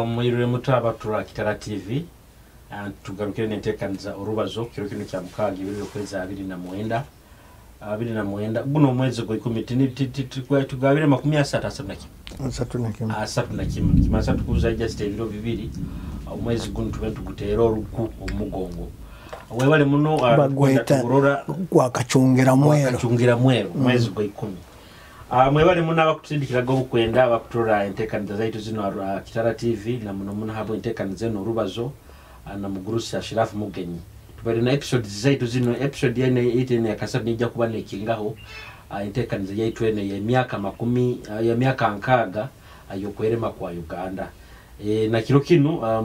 Mwirire muto abatura Kitara TV tugarukire n'enteekaniza Orubazo kiro kino kya mukaaga ibiri okwezi 29 guno mwezi gwa 10 tugabire 37 kimasa tukuza just ebiro bibiri omwezi guno tugutera oluku omugongo wewale muno bagweta gwakachungira mwero mwezi gwa 10 mwebale muno abakutindikiraga obukwenda abakutora enteekaniza zaitu zino Kitara TV na muno habo enteekaniza zino Orubazo na mugurusi Ashirafu Mugenyi tubali na episodes zaitu zino episode yene 8 ya kasabu nija kuba nekingaho enteekaniza yaitu ene ya miaka 10 ya miaka nkaaga ayokwerema kwa Uganda na kiro kino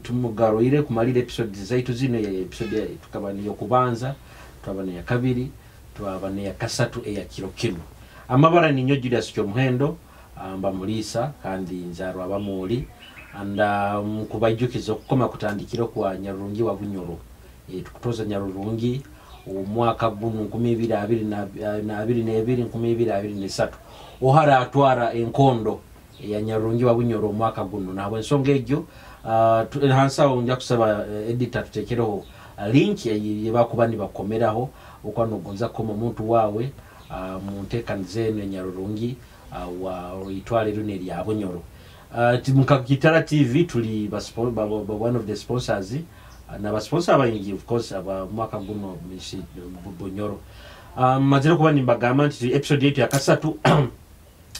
tumugaroire kumalira episodes zaitu zino ya episode tukabani yokubanza twabane ya kabiri twabane ya kasatu ya kiro kino amabara ni nyoji ya sikyo muhendo mbamulisa kandi nzaro abamuli anda kubajukizo kukoma kutandikiro kwa Nyarurungi wa Bunyoro tukutoza Nyarurungi umwaka bunu 2022 ohara atwara enkondo ya Nyarurungi wa Bunyoro umwaka bunu na wensonge ejo hansa onja kusaba editor tutekereho link yebakubani bakomeraho ukwano gonza koma muntu wawe munteekaniza Nyarurungi wa itwale runeri ya Bunyoro Kitara TV tuli one of the sponsors na basponsor abayingi of course aba mwaka guno mishi Bunyoro mazira kuba nimbagama nti episode yetu ya kasatu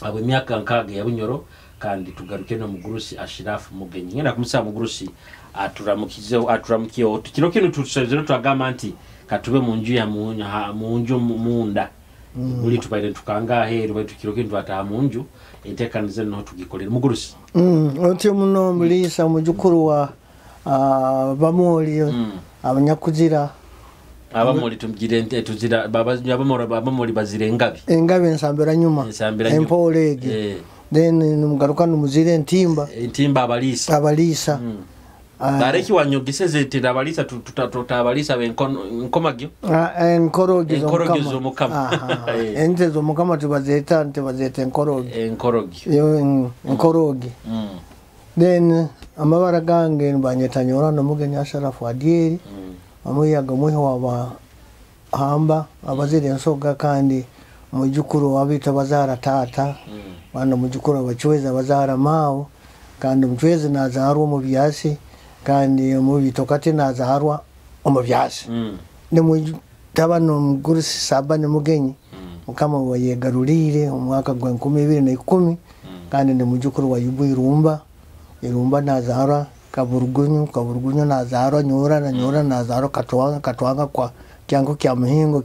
abo myaka nkaaga ya Bunyoro kandi tugaruke no mugurusi Ashirafu Mugenyi ngenda kumusa mugurusi aturamukiye kiro kino tusezero twagama nti katube munju ya munju munda uli tubaire tukanga heru baitu kiro kino twata munju enteekaniza no tugikolera mugurusi otyo muno mulisa mujukuru wa bamoli abanyakuzira abamoli tumgire tuzira abamoli bazire engabe nsambera nyuma empolege then numugaruka numuzire entimba abalisa Dareki wanyogiseze tira abalisa tutabalisa benkomagyo enkorogizo mukama entezo mukama tubazeta enkorogi then amabara gange banyetanyora no Mugenyi Ashirafu adieri amuyaga mweho waba hamba abazire ensoga kandi mujukuru wabita bazara tata bana mujukuru abachweza bazara mao kandi mchweze nazaharwa mu byasi kandi mu bitokate nazaharwa mu byasi ne mutabano mugurusi sabane Mugenyi mukama wayegarurire umwaka gwa 2010 kandi ne mujukuru wa Irumba nazara kaburgunyu nazara nyora nazara katwanga kwa kyango kya muhingo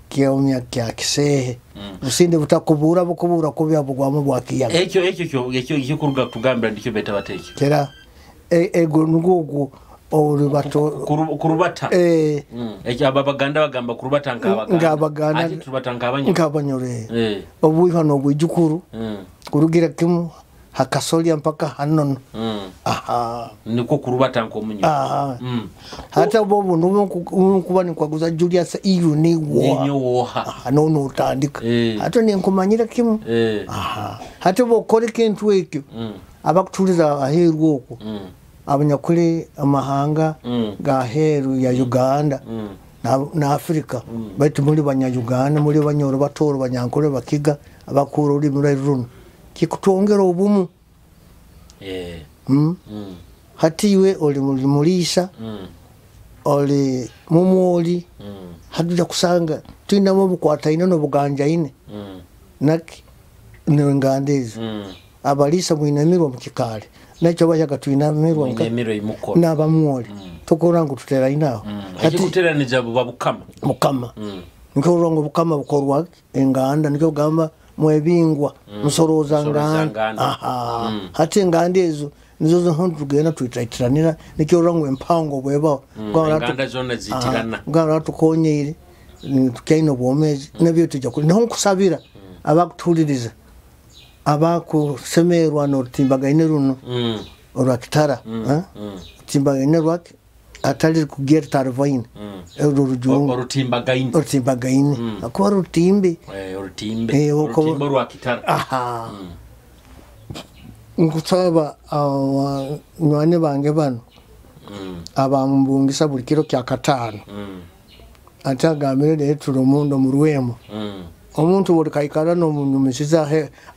kiomya kya kisehe usinde butakubura bukubura kubya bugwamo bwakiyaga ekyo kuruga kugambira ndicyo beta bateke kera ego ngugu Orubato kurubata ekyo abaganda bagamba kurubata ngabaganda ati turubata ngabanyore obuiha no bujukuru kurugira kimu hakasolya mpaka hanono niko kurubata nkomunyo hata bobo nukuba ni kwaguza Julius iyo ni woha nono utandika hata ni nkomanyira kimu hata bokore kintu ekyo abakutuliza aheru oko abanyakuri amahanga ga heru ya Uganda na Afrika baitu muri banyayuganda muri banyoro batoro banyankore bakiga abakuru uri muri runo kikutongera obumu hatiwe oli mulisa oli mumoli haduja kusanga tuina mu bukwata ino no buganja ine naki ngandezi abalisa mwinamirwa mukikale nacho bajaga tuinamirwa na bamwoli tukorangu tutera inaho hati kutera ni jabu babukama nkorongo bukama bukorwa enganda niko gamba mwebingwa musoroza nganda hati ngandezo nizo zo tugenda twitatiranira nikyo rango empango bweba nganda zona zitirana ngara tukonyere tukaino bomezi nabyo tujya kuri naho kusabira abakutuliriza abakusemerwa no timbagaine runo orakitara timbagaine rwak atali kuger tarvain urujungu orutimbagaine akwa rutimbe rutimbo rwa Kitara nkusaba nwane bange bano abambungisa buli kiro kya 5 ate agambire leero tuli omundo mu lwemo omuntu buli kaikala n'omunyumisiza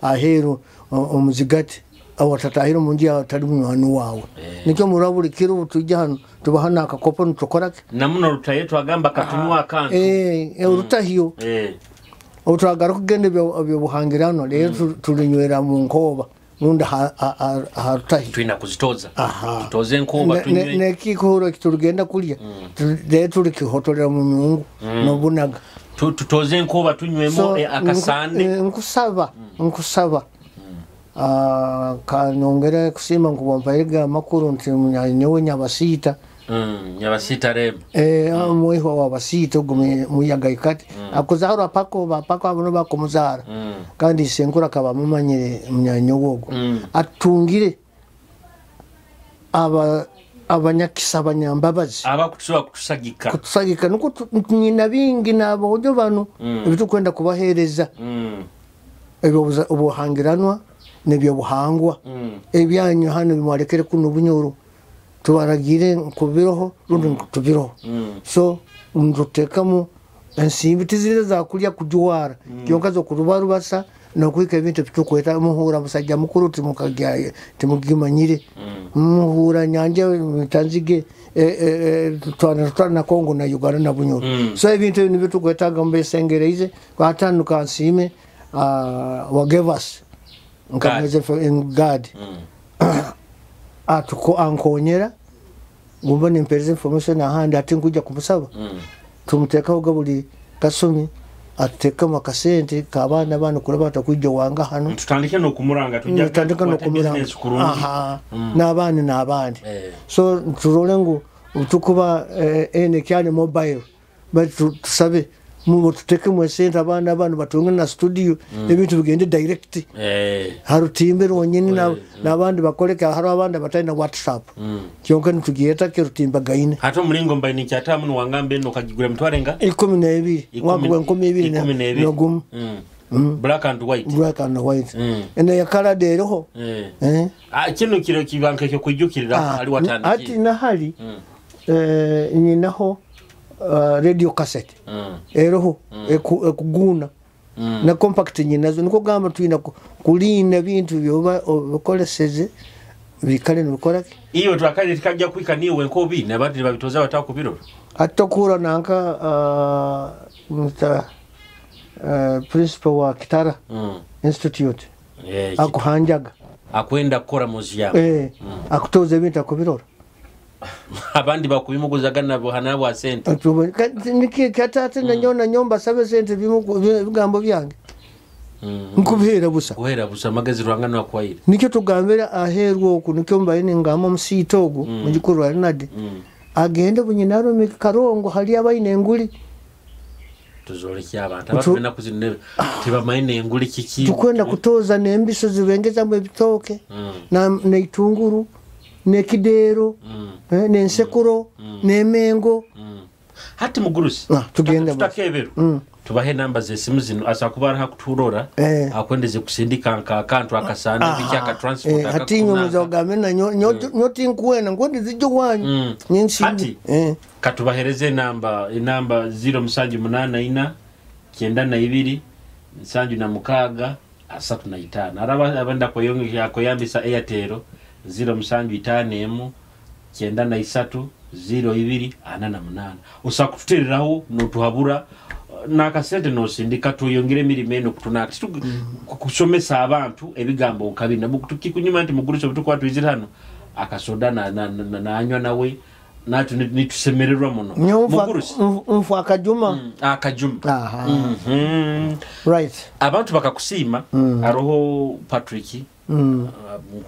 aheeru omuzigati awatatahira omungi atali munywani waawe nikyo mulwa buli kiro tujja hano tubaha n'akakopo nitukorake namuno olutahiyo twagamba katunywa akantu olutahiyo otwagala kugenda ebyobuhangirano leero tulinywera mu nkooba nunda harutahiyo tulina kuzitoza tutoze enkooba tunywe nekikoro kitulugenda kulya leero tulikihotolera mu nyungu n'obunaga tutoze enkooba tunywemo akasande nkusaba kanongera kusimba nkubampairiga amakuru nti nyowe nyabasiita rema mwiho wabasiita ogwo muyaga ikati akuzahara pako abono bakumuzahara kandi senkura kaba mumanyire munyanyo ogwo atungire abanyakisa abanyambabazi kutusagika nuko nyina bingi n'abojo bano ebitukwenda kubahereza ebyo obuhangiranwa nebyobuhangwa ebyanyu hano bimwalekere kuno Bunyoro tubaragire nkubiroho rundi tubiroho so ndutekamu ensimbi tizire za kulya kujuwara kyonka zo kurubarubasa nokwika ebintu bitukweta muhura musajja mukuru timukagyaye timugimanyire muhura nyanja mitanzige twana Kongo na Uganda na Bunyoro so ebintu nibitukwetaga mbesengereize kwatanuka nsime wagevas nkameze God atuko ankonyera ngumba nimpereze information ahandi ati nkujja kumusaba tumutekaho gabuli kasumi ateka makasente kabana bana kulaba atakujja wanga hano tutandike no kumuranga tutandika no kumuranga n'abandi so turole ngo utukuba ene kyane mobile but tusabe mu tuteke mu center abana batunga na studio ebintu bigende direct harutimbe ronyene n'abandi bakoleka haro abandi batari na WhatsApp kyonka ntugiyeta ke rutimba gaine hato mulingo mbaini kyatamu no wangambe no kagigura mtwarenga 12 mwakubwa 12 nogum black and white ene yakala deroho kino kiro kibanka cyo kujukirira ali watandiki ati na hali nyinaho radio cassette eroho ekuguna na compact nyinazo niko gamba tuina kulina bintu byoba okoleseze bikale nukorake iyo twakali tikajja kwika niwe nkobi nabandi babitoza batakubiro atokura nanka principal wa Kitara Institute akuhanjaga akwenda kukora muzya akutoza bintu akubirora abandi bakubimuguzaga nabo hanabo sente niki katata na nyomba sabe sente bigambo byange nkubihera busa magazi rwangana akwaire nikyo tugambira aherwo ku nikyo mbaye ngamo musitogo mugikuru arinade agende bunyinaro mikarongo hali abayine nguli tuzore cy'abantu abafena kuzinebe tiba mayine nguli kiki tukwenda kutoza nembiso zibengeza mu bitoke na itunguru nekidero nensekuro nemengo hati mugurusi tugenda tutakebero tubahe namba zesimu zino asakubara hakuturora akwendeze kusindika akantu akasana bicyaka transport hati nyomuzogamena nyoti nkuwena ngondi zijo wanyu nyinshi hati katubahereze namba 078 992 7 asatu na 5 araba abanda koyonge yako yambisa Airtel 075 993 0288 usakututereraho notuhabura nakasente no sindika tuyongere mirimeno kutunati kusomesa abantu ebigambo nkabina tukikunyuma nti mugurisho bitukwa twizira hano akasoda na anywa nawe natu nitusemererwa muno mugurisho mfu akajuma right abantu bakakusima aroho Patrick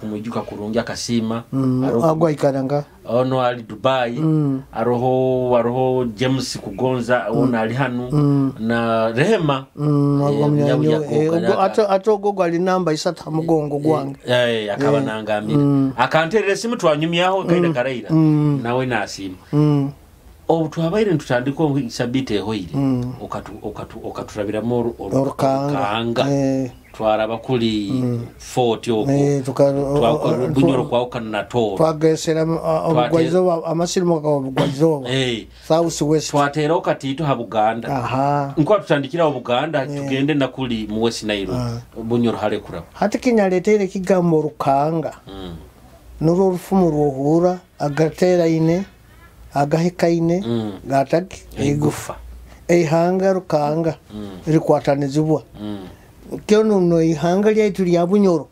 kumujuka kurungi akasima agwa ikaranga ono ali Dubai aroho James kugonza ona ali hanu na Rehema ato gogo ali namba isata mugongo gwange akaba nangamira akanterera simu twanyumyaho kaida karaira nawe nasima twabaire ntutandika isabite ehoire okaturabiramu orukanga twaraba kuli fort okwo Bunyoro kwawukana na Toro twagesera obugwaizoba amasirimu obugwaizoba south west twatera okatiito ha Buganda nkwa tutandikira Buganda tugende nakuli mu West Nile Bunyoro hale kuraba hati kinyaletere kigambo rukanga nuru rufumu ruhura agatera ine agahika ine gataki igufa ihanga rukanga rikwatanizibwa kyono no ihanga lyaitu lya Bunyoro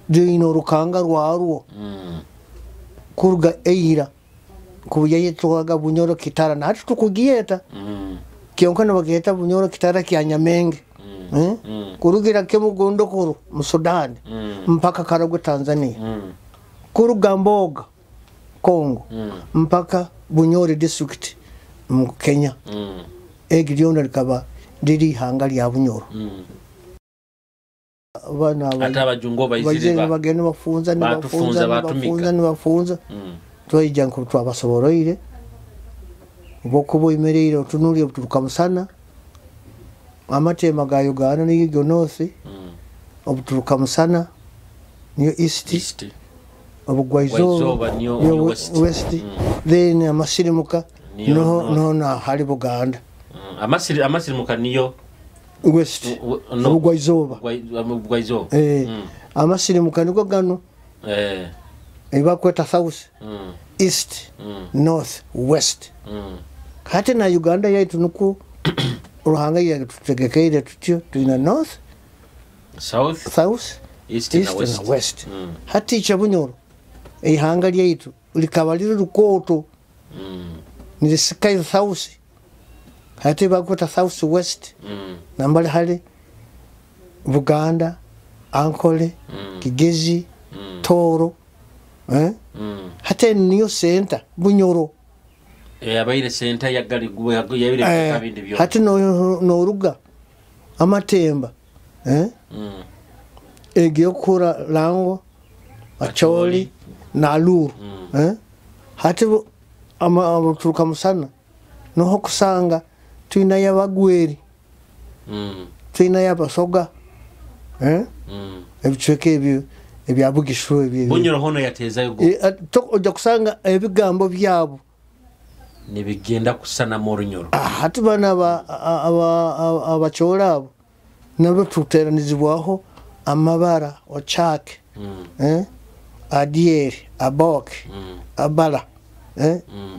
dino rukanga rwaruo kurga eira kubuya yitwaga Bunyoro Kitara nati tukugieta kyonkana bageta Bunyoro Kitara kyanyamenge kurugira kemugondo kuru mu Sudan mpaka Karagwe Tanzania kuruga Mboga Kongo mpaka Bunyoro district mu Kenya egiriona likaba diri hanga lya Bunyoro bana atabajungo bayizire bagene bafunza ni bafunza twaija nko twabasoboroire bokubo imerire otunuri oturuka musana amatema ga Uganda ni Gonosi obuturuka musana niyo east obugwaizoba niyo west then amasirimuka no na hali Buganda amasirimuka niyo west obugwaizoba amasirimuka niko gano ebakweta south east north west kati na Uganda yaitu nuku uruhanga ya tutegekeire tutyo tuina north south east na west hati cha Bunyoro ihanga lyaitu likabalira rukoto ni sky south hati bakweta south west nambali hali Buganda Ankole Kigezi Toro hati niyo center Bunyoro abaire center yagali yabire kabindi byo hati no ruga amatemba egiyo kura lango acholi na luru hati turuka musana noho kusanga tuina yabagweri tuina yabasoga ebichweke ebyo ebyabugisho ebyo Bunyoro hono yateza yugo oja kusanga ebigambo byabo nibigenda kusana mu Runyoro hati bana abachola abo nabo tuteranizibwaho amabara ochake adieri abok abala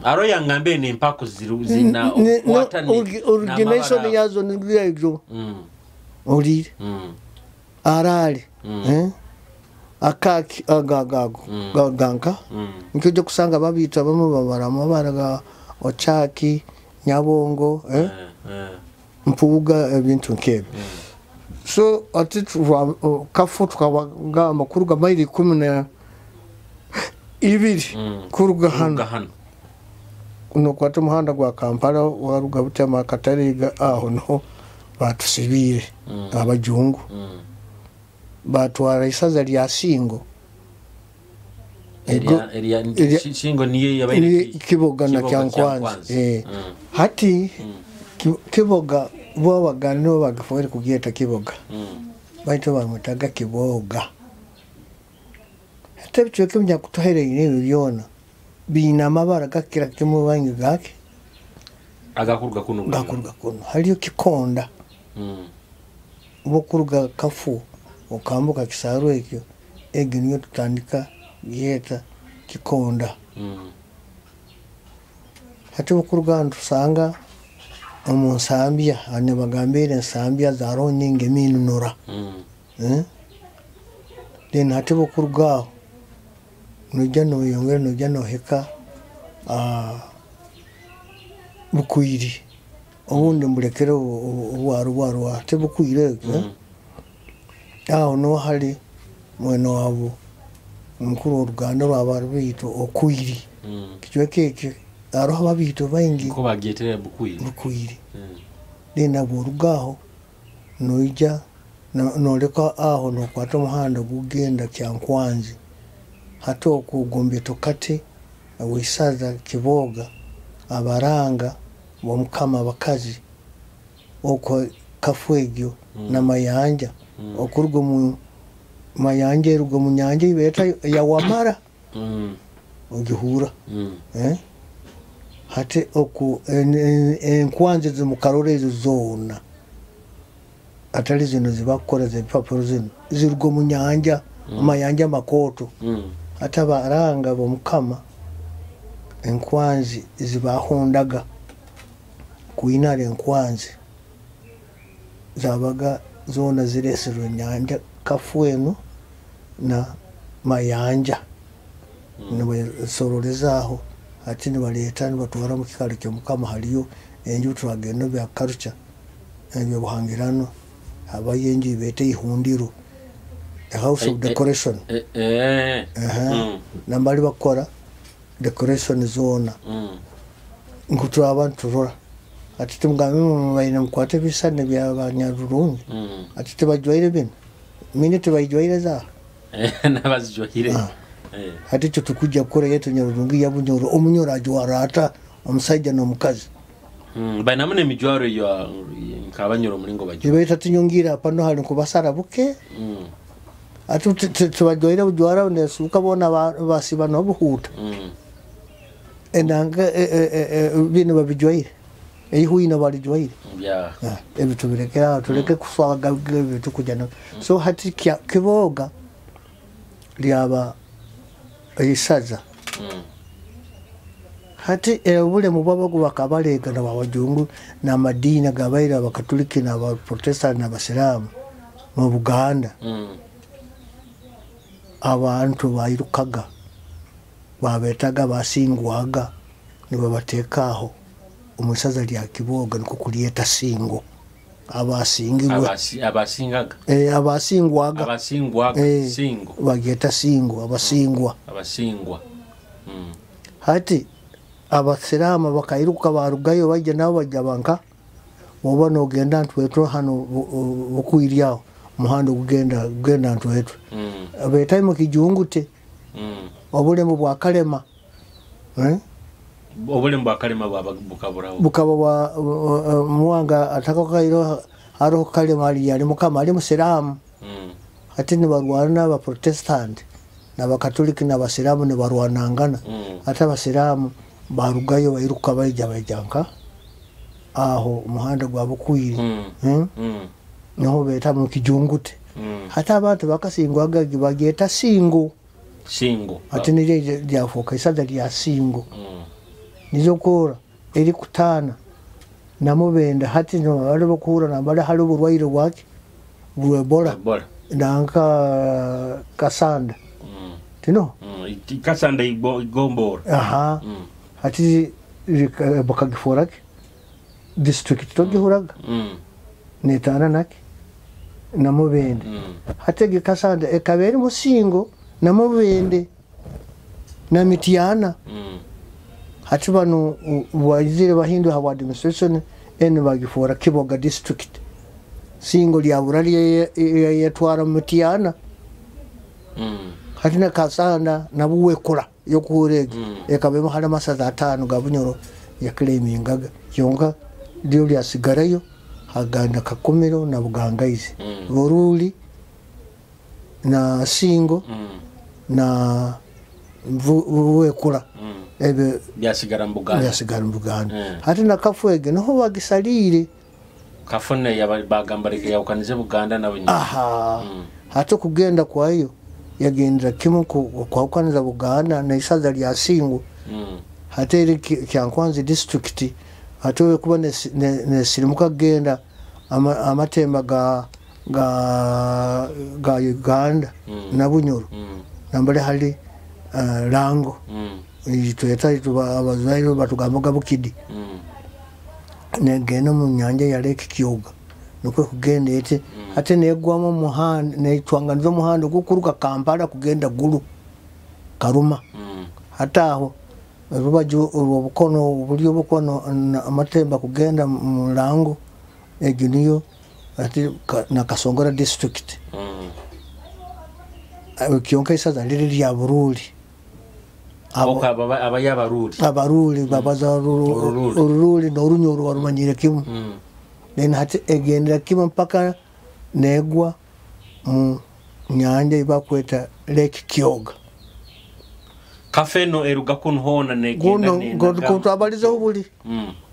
aro yangambe ni mpako zina watani origination yazo ngiyo uri arali akaki agagago gaganka nkije kusanga babita bamwe babara amabara ga ochaki nyabongo mpuga ebintu nkebe so ati kafu tukabaga amakuru ga maili 10 ibiri kuruga hano kuno kwata muhanda gwa Kampala waruga butema Katariga aho no batusibire abajungu batwara isaza lya Singo Singo niye yabaire Kiboga na Kyankwanzi hati Kiboga bo bagano bagafore kugiyeta Kiboga baito bamutaga Kiboga hata bicho kimya kutohere ine byona bina amabara gakira kimu bangi gake agakurga kuno haliyo Kikonda bokuruga kafu okambuka Kisaro ekyo eginiyo tutandika yeta Kikonda hati bokuruga ntusanga omunsambya ane bagambire nsambya zaro nyinge minunura then hati bokuruga nujya no yongera nujya no heka bukwiri ubundi mburekere ubwaru hati bukwire aho no hari mweno wabo mukuru Uganda rwaba bito okwiri kichwe keke aroha babito baingi ko bagetere bukwiri dena burugaho noija no leka aho no kwata muhanda gugenda Kyankwanzi hato kugombe tokate wisaza Kiboga abaranga bomukama abakazi oko kafwegyo na mayanja okurgo mu mayanja rugo mu nyanja ibeta ya wamara ogihura hate oku enkwanze zimukarore zona atali zino zibakora zipapuro zino zirugo mu nyanja mayanja makoto hata baranga bomukama enkwanzi zibahondaga kuinare enkwanzi zabaga zona ziresero nyanja kafwenu na mayanja sororizaho ati nibaleta nibatwara mu kikalo cyo mukama haliyo enju turagenda bya culture ebyo buhangirano abayenji bete ihundiro a house of decoration nambali bakora decoration zona ngutura abantu rora ati tumugame mu bayina mukwate bisane bya banyarurungi ati tebajwaire bin minute bajwaire za nabazijwaire ati tutukujja kora yetu nyarurungi ya Bunyoro omunyoro ajwarata omusajja no mukazi baina mune mijwaro ya nkabanyoro mulingo bajwa ibeta tinyongira pano hali kubasara buke ati tubajwaire bujwara nesuka bona basiba no buhuta enanga bino babijwaire eyihuina balijwaire ebitu birekera tuleke kuswaga bitu kujana so hati kiboga lyaba eyisaza hati ebule mubaba kubakabalega na bawajungu na madina gabaira abakatoliki na abaprotestant na abasilamu mu Buganda abantu bayirukaga babetaga basingwaga nibo batekaho umusaza lya kiboga niko kulieta singo abasingirwa abasingaga abasingwaga singo bageta singo abasingwa hati abasirama bakayiruka barugayo bajya nabo bajyabanka boba no genda ntweto hano bukwiryaho muhando kugenda ntweto abetaye mu kijungute obule mu bwakalema obule mu bwakalema bukaba muwanga atakakairo haro kalema ali mukama ali musiramu hati ni barwana ba protestant na bakatoliki na basiramu ni barwanangana hata basiramu barugayo bayiruka bajyanka aho umuhanda gwa bukwiri naho beta mu kijungute hata abantu bakasingwaga bageta singo ati nije ryafoka isaza rya singo nizo kora eri kutana namubenda hati no ari bokura nambale hali burwaire bwaki bwebola nanka kasanda tino kasanda igombora hati bakagiforake district togihuraga netana naki namubende hati kasanda ekaberi musingo namubende na mitiana hati bano wazire bahindu hawa administration ene bagifora Kiboga district singo lya burali yetwara mitiana hati na kasanda nabuwekula yokurege ekabemo hala masaza 5 ga Bunyoro ya claimingaga yonga dio lya sigarayo haganda kakomero na bugangaizi boruli na singo na buwekula ebe byasigara mbuganda hati na kafwege noho bagisalire kafone yabagambarike yakanize Buganda na Bunyoro hati kugenda kwayo yagendera kimu kwa ukaniza Buganda na isaza lya singo hati eri kyankwanzi district hati we kuba ne sirimuka genda amatemba ga Uganda na Bunyoro nambale hali lango yitweta abazairo batugamboga bukidi negena mu nyanja ya Lake Kyoga nuko kugenda ete ate negwamo muhanda netwanganizo muhanda gukuruka Kampala kugenda gulu Karuma hata aho rubajo ubukono bulyo bukono amatemba kugenda mu lango eginiyo ati na Kasongora district kionka isaza lili lya Buruli abaruli babaza oruruli n'orunyoro warumanyire kimu then hati egendera kimu mpaka negwa mu nyanja ibakweta Lake Kyoga kafeno eruga kunhona negenda ngo abaliza ubuli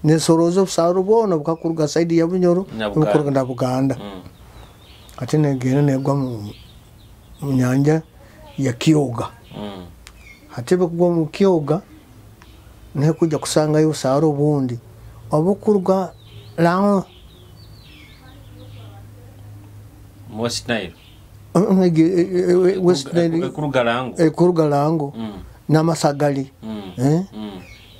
nesorozo busaro bona bukakuruga side ya Bunyoro bukuruga na Buganda ati negenda negwa mu nyanja ya Kyoga ati bakugwa mu Kyoga ne kujya kusanga yo busaro bundi obukuruga lango West Nile West Nile kuruga lango n'amasagali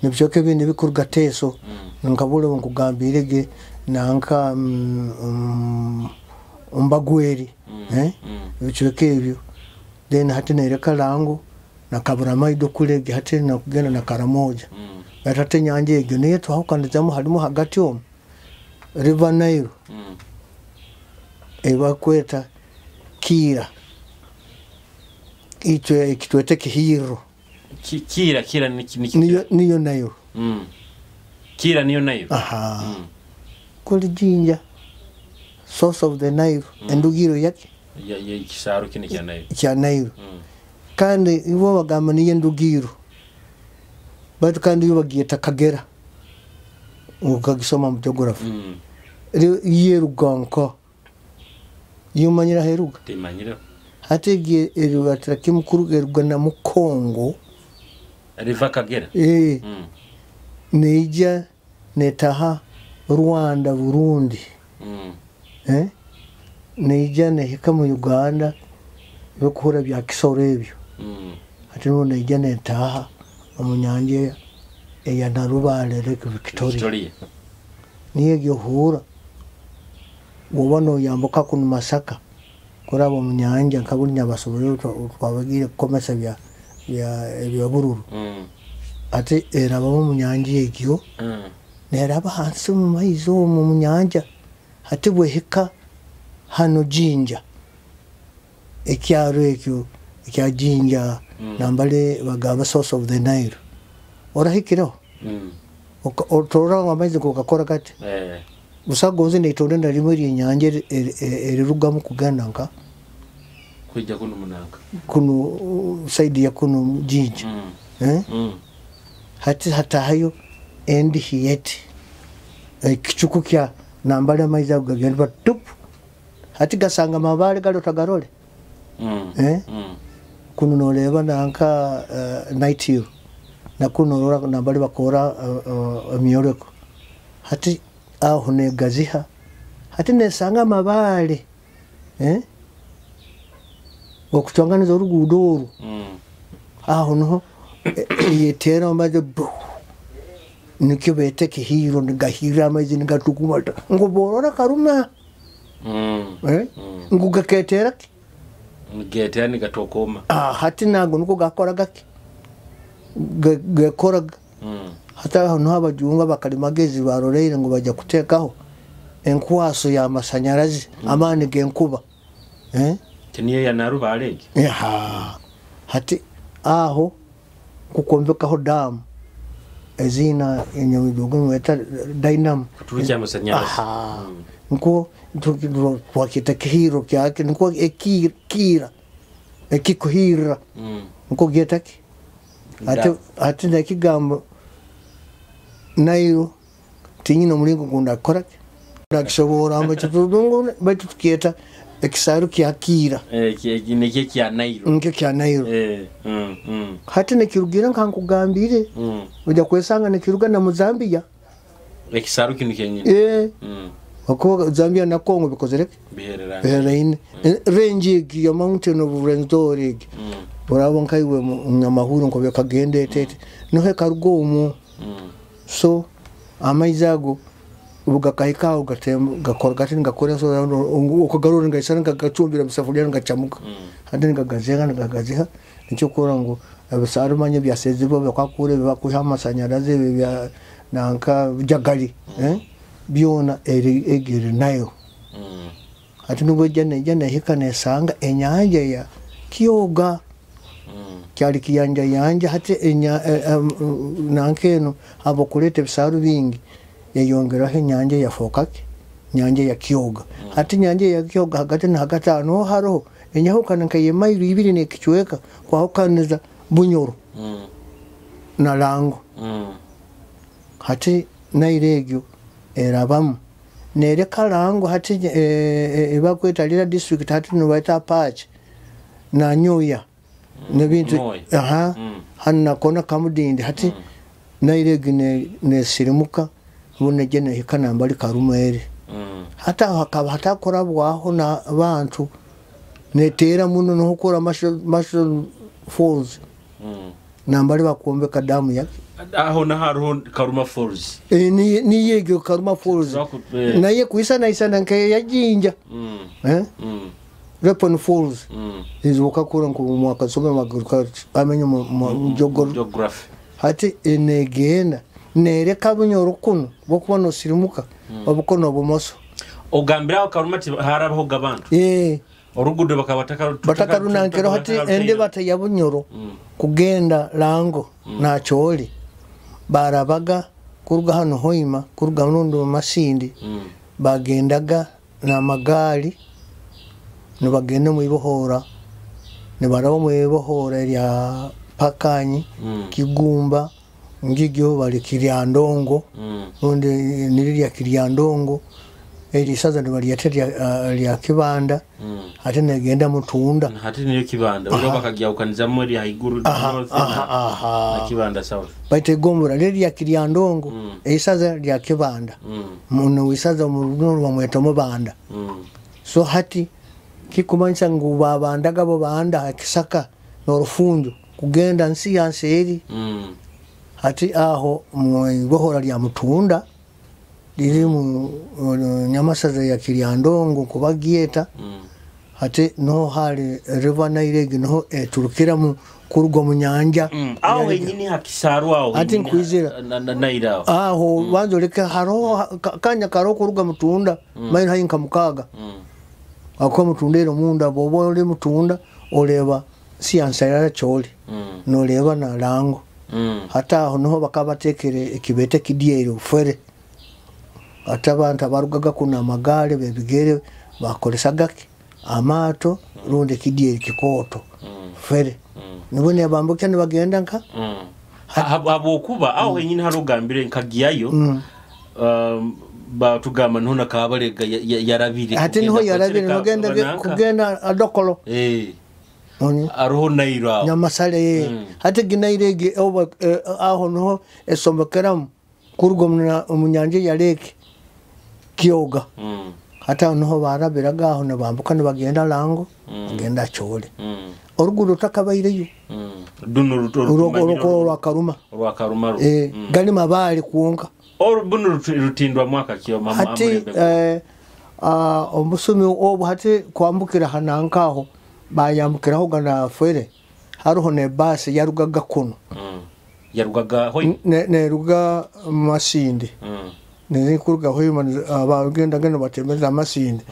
nibyoke bindi bikuruga teso nkabule nkugambirege nanka umbagweri byoke ebyo then hati nereka lango nakabura maido kulege hati nakugenda na Karamoja batate nyanje egyo niye twahukandizamo harimo hagati om River Nile ebakweta Kira icho kitwete Kihiro Kira niyo nayo Kira niyo nayo kuli jinja source of the Nile endugiro yake ya kisaru kine kya Nile kandi ibo bagamba niyo endugiro batu kandi yubagiyeta Kagera ukagisoma mu geography yeruganka yumanyira heruga timanyira hatege erugatira kimukuru erugana mu Kongo River Kagera neija netaha Rwanda Burundi neija nehika mu Uganda bikuhura bya kisoro ebyo ati no neija netaha mu nyanja ya Narubale Lake Victoria niye gyohura wobano yambuka ku Masaka kurabo mu nyanja kabunya basobole twabagire komesa bya bururu ati eraba mu nyanja egyo neraba hansi mu maizo mu nyanja ati bwehika hano jinja ekyaro ekyo ekya jinja nambale bagaba source of the Nile orahikiraho otora amaizi kokakora kati busagonze netonde ndalimo eri nyanja erirugamu kugandanka kujja kuno munanka kuno side ya kuno jinja hati hayo endi hiyeti kichuku kya nambale amaizi agagenda batup hati gasanga mabale galo tagarole kuno noleba nanka night view na kuno nora nambale bakora miyoreko hati aho negaziha hati nesanga mabale okutwanganiza orugudo oru aho no yetera amaze nikyo bete Kihiro nigahira amazi nigatukumata ngoborora karuma ngugaketera ngetera nigatokoma hati nago nuko gakora gake gakora hata hano abajunga bakalimagezi baroreire ngo bajya kutekaho enkwaso ya masanyarazi amani genkuba teniye ya Narubale hati aho kukombekaho damu ezina enyamudogo mweta dynamo kuturukia masanyarazi nko twakita Kihiro kyake nko ekira ekikuhira nko getaki ati ndakigambo nayo tinyino mulingo gunda korake ndakishobora ambacho batukiyeta ekisaru kyakira neke kya Nile nke kya Nile hati nekirugira nkankugambire ujya kwesanga nekiruga na Mozambia ekisaru kinu kenyine Oko Zambia na Congo bikozereke bihereranye range ya mountain of Rwenzori urabo nkaiwe nyamahuru ngo bekagende tete no he karugomu so amaizago ubugakahika ugatemba gakora gati ngakora so ukogarura ngaisana ngagacumbira bisafuria ngacamuka handi ngagazenga ngagaziha nicyo kora ngo abasarumanye byasezibo bakakure bakuha amasanyaraze bya nanka jagali byona egere nayo ati nubwo jana hika nesanga enyanja ya Kyoga kyali kiyanja yanja hati nankeno abo kuleta bisaru bingi yayongeraho enyanja yafokake nyanja ya Kyoga hati nyanja ya Kyoga hagati na hagati ano haro enyahuka nkaye mairu 2 nekichweka kwa hokaniza Bunyoro na Lango hati nairegyo erabamu nereka Lango hati ebakwetalira district hati nubaita patch na Nyoya nebintu hanna kona kamudindi hati nairegi ne sirimuka bune gene hikana mbali Karumere hata hakaba hatakora bwaho na bantu netera muno no hukora masho falls nambali bakombe kadamu yake aho na haro Karuma Falls ni yego Karuma Falls naye kuisana isana nke yajinja Repon Falls izuka kura ku mwaka some magurika amenye mu geography hati enegenda nereka Bunyoro kuno bokubona sirimuka obukono bumoso ogambira Karuma harabaho gabantu orugudo batakarunangero hati ende bataya Bunyoro kugenda Lango na Choli barabaga kuruga hano Hoima kuruga nundo Masindi bagendaga na magali nibagenda mu ibohora nibarawo mu ibohora ya Pakanyi Kigumba ngigyo bali Kiryandongo onde nirya Kiryandongo elisaza nibali ya Kibanda hati negenda Mutunda hati niyo Kibanda ulo bakagyawukaniza muri haiguru na Kibanda south baite gombora ya Kiryandongo elisaza ya Kibanda muno wisaza mu runo bamweta mu banda so hati Kikumanyisa ngo babandaga bo banda Kisaka n'orufunjo kugenda nsi yanseri hati aho mu ibohora lya Mutunda liri mu nyamasaza ya Kiryandongo kubagieta hati no hali river nairegi no turukira mu kurugo mu nyanja aho nyini hakisaru aho hati nkwizira naira aho banzoleka haro kanya karo kuruga Mutunda mayi hayinka mukaga akwa Mutundero munda bobo ole Mutunda oleba siyansayara Choli no leba na Lango hata aho no bakabatekere ekibete kidiero fere atabantu abarugaga kuna magale bebigere bakolesaga amato rundi kidiero kikoto fere nibone abambuka ne bagenda nka abokuba aho nyine harugambire nkagiyayo batugama ntona kabarega yarabire hati niho yarabire kugenda adokolo aroho naira nyamasale hati ginairege aho no esombekeramu kurugo mu nyanja ya Lake Kyoga hata no barabiraga aho ne bambuka ne bagenda Lango bagenda Chole orugudo takabayireyo urugo rwa Karuma gali mabali kuonka bunu rutindwa mwaka kiyo mama hati omusumi obu hati kwambukira hanankaho bayambukiraho gana fere haruho ne basi yarugaga kuno yarugaga hoyi ne ruga Masindi ne kuruga hoyi abagenda gana batemeza Masindi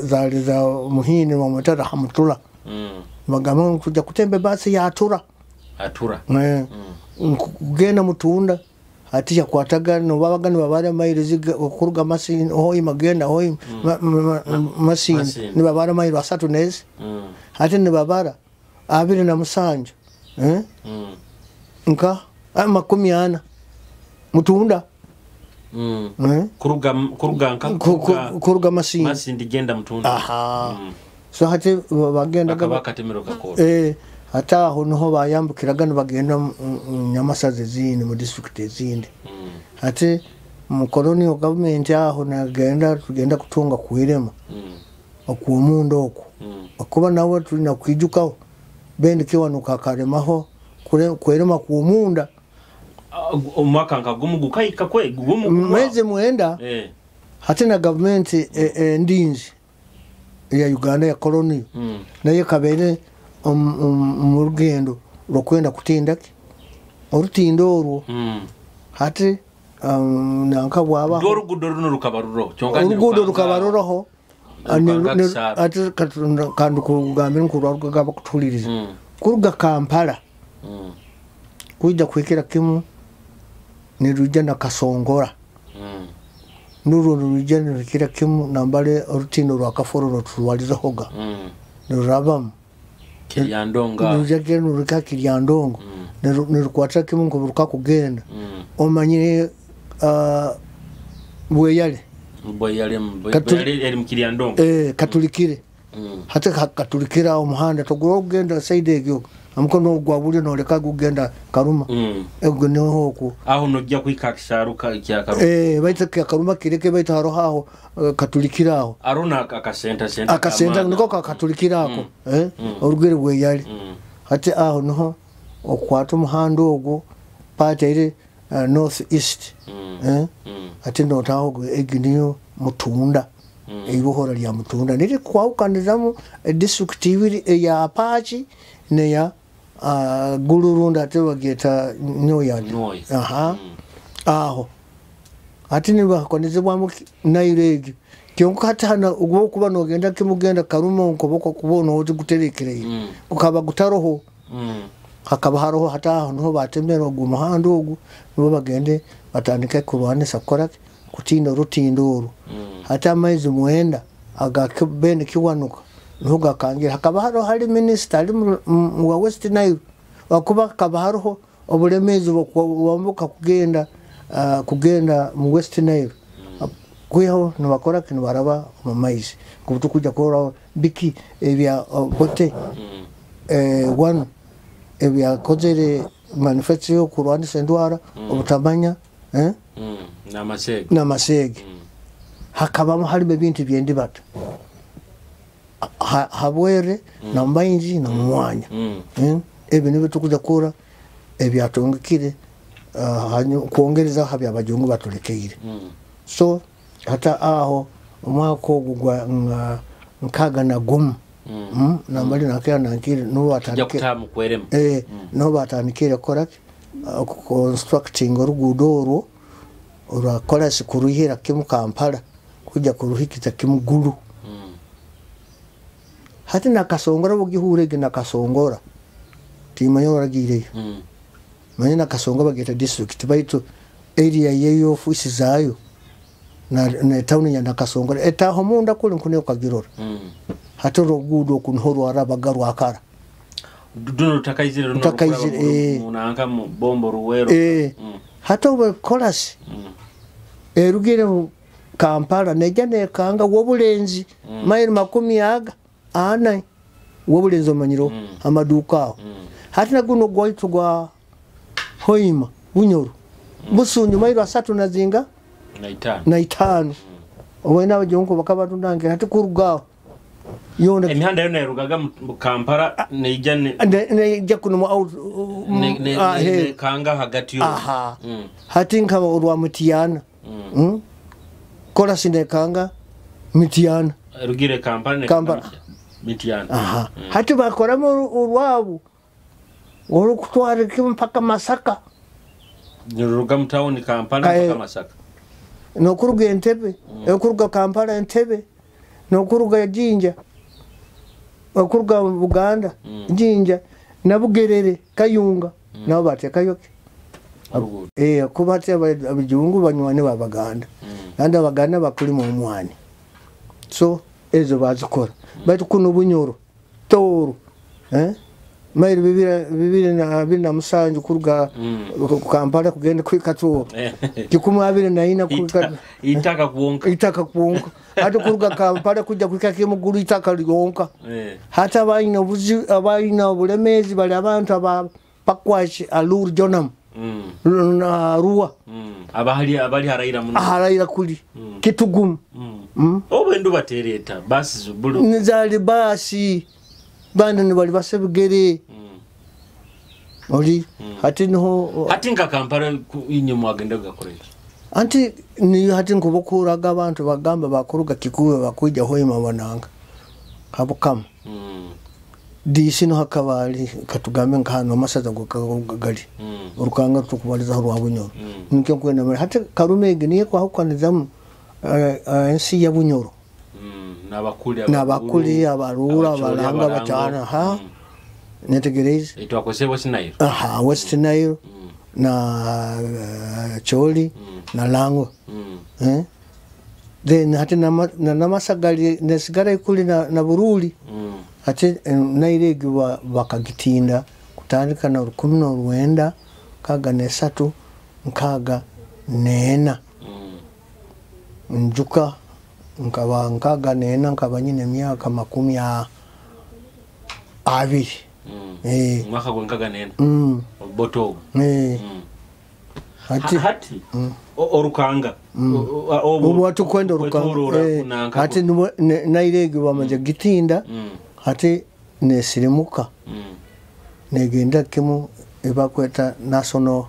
zali za muhini wa mutara hamutula bagama kuja kutembe basi ya atura kugenda Mutunda hati ya kwataga no babaga nibabara mairizi kuruga Masindi hoyi magenda hoyi Masindi nibabara mairi 3 nezi hati nibabara 2 nka 40 Mutunda kuruga Masindi genda Mutunda so hati bagenda bakatemero gakora hata aho niho bayambukiraga bagenda nyamasaze zindi mu district zindi hati mu colonial government aho nagenda tugenda kutunga kuirema okuumundo oku okuba nawe tulina kwijukaho bendi kiwanuka karemaho kuirema kuumunda omwaka nkagumu gukayika gumu mwezi mwenda hati na government ndinzi ya Uganda ya colonial naye kabere murugendo rokwenda kutindaki orutindo oru hati nanka bwaba orugudo runo rukabaruro orugudo ati kandu kugambira nkurwarugaga bakutuliriza kuruga Kampala kuija kwekera kimu ne ruja na Kasongora nuru ruja ne kwekera kimu nambale rutino rwa Kaforo tuwaliza hoga nurabam Kiryandonga ruja kenu ruka Kiryandongo nerukwata kimu ngo ruka kugenda omanyire bweyale eri mukiryandongo katulikire hata katulikira omuhanda togura kugenda side egyo amukono gwabulye noleka kugenda Karuma ego neho oku aho nojja kwikakisharuka kya Karuma baita kya Karuma kireke baita haro haho katulikira aho arona akasenta niko katulikira ako orugere bweyali hati aho noho okwata omuhanda ogwo pata ire north east ati notaho eginiyo Mutunda eibohora lya Mutunda niri kwaukaniramu district ibiri ya Apache ne ya Gulurunda tebageta Nyoya aho ati niba konezebwa nairege kyonko hatana ubwo kuba nogenda kimugenda Karuma nkoboko kubona oti guterekereye ukaba gutaroho hakaba haroho hata aho no batemera ogumuhanda ogu nibo bagende batandike kurwane sakora kutindo rutinduru hata maizi muenda agakibene kiwanuka nuga kangira hakaba haro hari minister ali wa West Nile wakuba hakaba haro obulemezi bwambuka kugenda mu West Nile kuyaho nabakora kino baraba mu maizi kubutu kujya kora biki ebya bote one ebya kozere manufacture kurwani sendwara obutamanya namasege hakabamo harimo bintu byendi bato habwere na mbayinji na mwanya ebe nibe tukuja kura ebyatongekire kuongereza habya abajungu batulekeire so hata aho umwako gugwa nkaga na gumu nambali nakira nankire no batandikira no batandikira kora constructing orugudoro urakola sikuruhira kimu Kampala kuja kuruhikita kimu Gulu hati na Kasongora bugihurege na Kasongora timanyo ragire manye na Kasongora bageta district baitu area yeyo ofisi zayo na town ya na Kasongora etaho munda kule nkune kwagirora hati rogudo kunhoro arabagarwa akara duno takaizire munanga mu bombo ruwero hata we chorus erugire Kampala nejane kanga wobulenzi maili 10 ana wobulenzi omanyiro amaduka hati na guno gwaito gwa Hoima Bunyoro busunyu maili 3 nazinga na 5 obwena abajonko bakaba tundangira hati kurugaho yona emihanda yona erugaga mu Kampala nejja kuno mu out kanga hagati yo hati nkaba urwa Mutiyana kola sinde kanga Mutiyana rugire Kampala Mutiyana hati bakora mu urwabu oro kutwara kimpaka Masaka niruga mu town Kampala mpaka Masaka no kuruga Entebbe kuruga Kampala Entebbe no kuruga Jinja okuruga Buganda Jinja na Bugerere Kayunga nabo batekayoke kubate abijungu banywane babaganda kandi abaganda bakuri mu mwani so ezo bazikora bati kuno Bunyoro Toru mairi bibiri na musanju kuruga Kampala kugenda kwikatuo kikumu abiri na ina kuruga itaka kuonka hata kuruga Kampala kuja kwikake muguru itaka lionka hata abaina obulemezi bali abantu abapakwashi alur jonam na ruwa abali haraira kuli kitugumu obendu batereta basi zubulu nizali basi bana ni bali basebigere oli hati no hati nka Kampala inyuma agenda gakorera anti ni hati nkubokuraga abantu bagamba bakuruga kikuwe bakuja Hoima bananga kabukama disi no hakabali katugambe nkano masaza gogali urukanga tukubaliza rwa Bunyoro nke kwenda hati Karume giniye kwa hukanizamu ensi ya Bunyoro nabakuli abarura abalanga bacana netegereza itwakose West Nile West Nile na Choli na Lango then hati na namasagali nesigara ikuli na Buruli hati nairegi bakagitinda kutandika na 19 kaga nesatu nkaga nena njuka nkaba nkaga nena nkaba nyine myaka 20 mwaka gwenkaga nena boto hati orukanga obu watu kwenda orukanga hati nairegi bamaze gitinda hati nesirimuka negenda kimu ebakweta National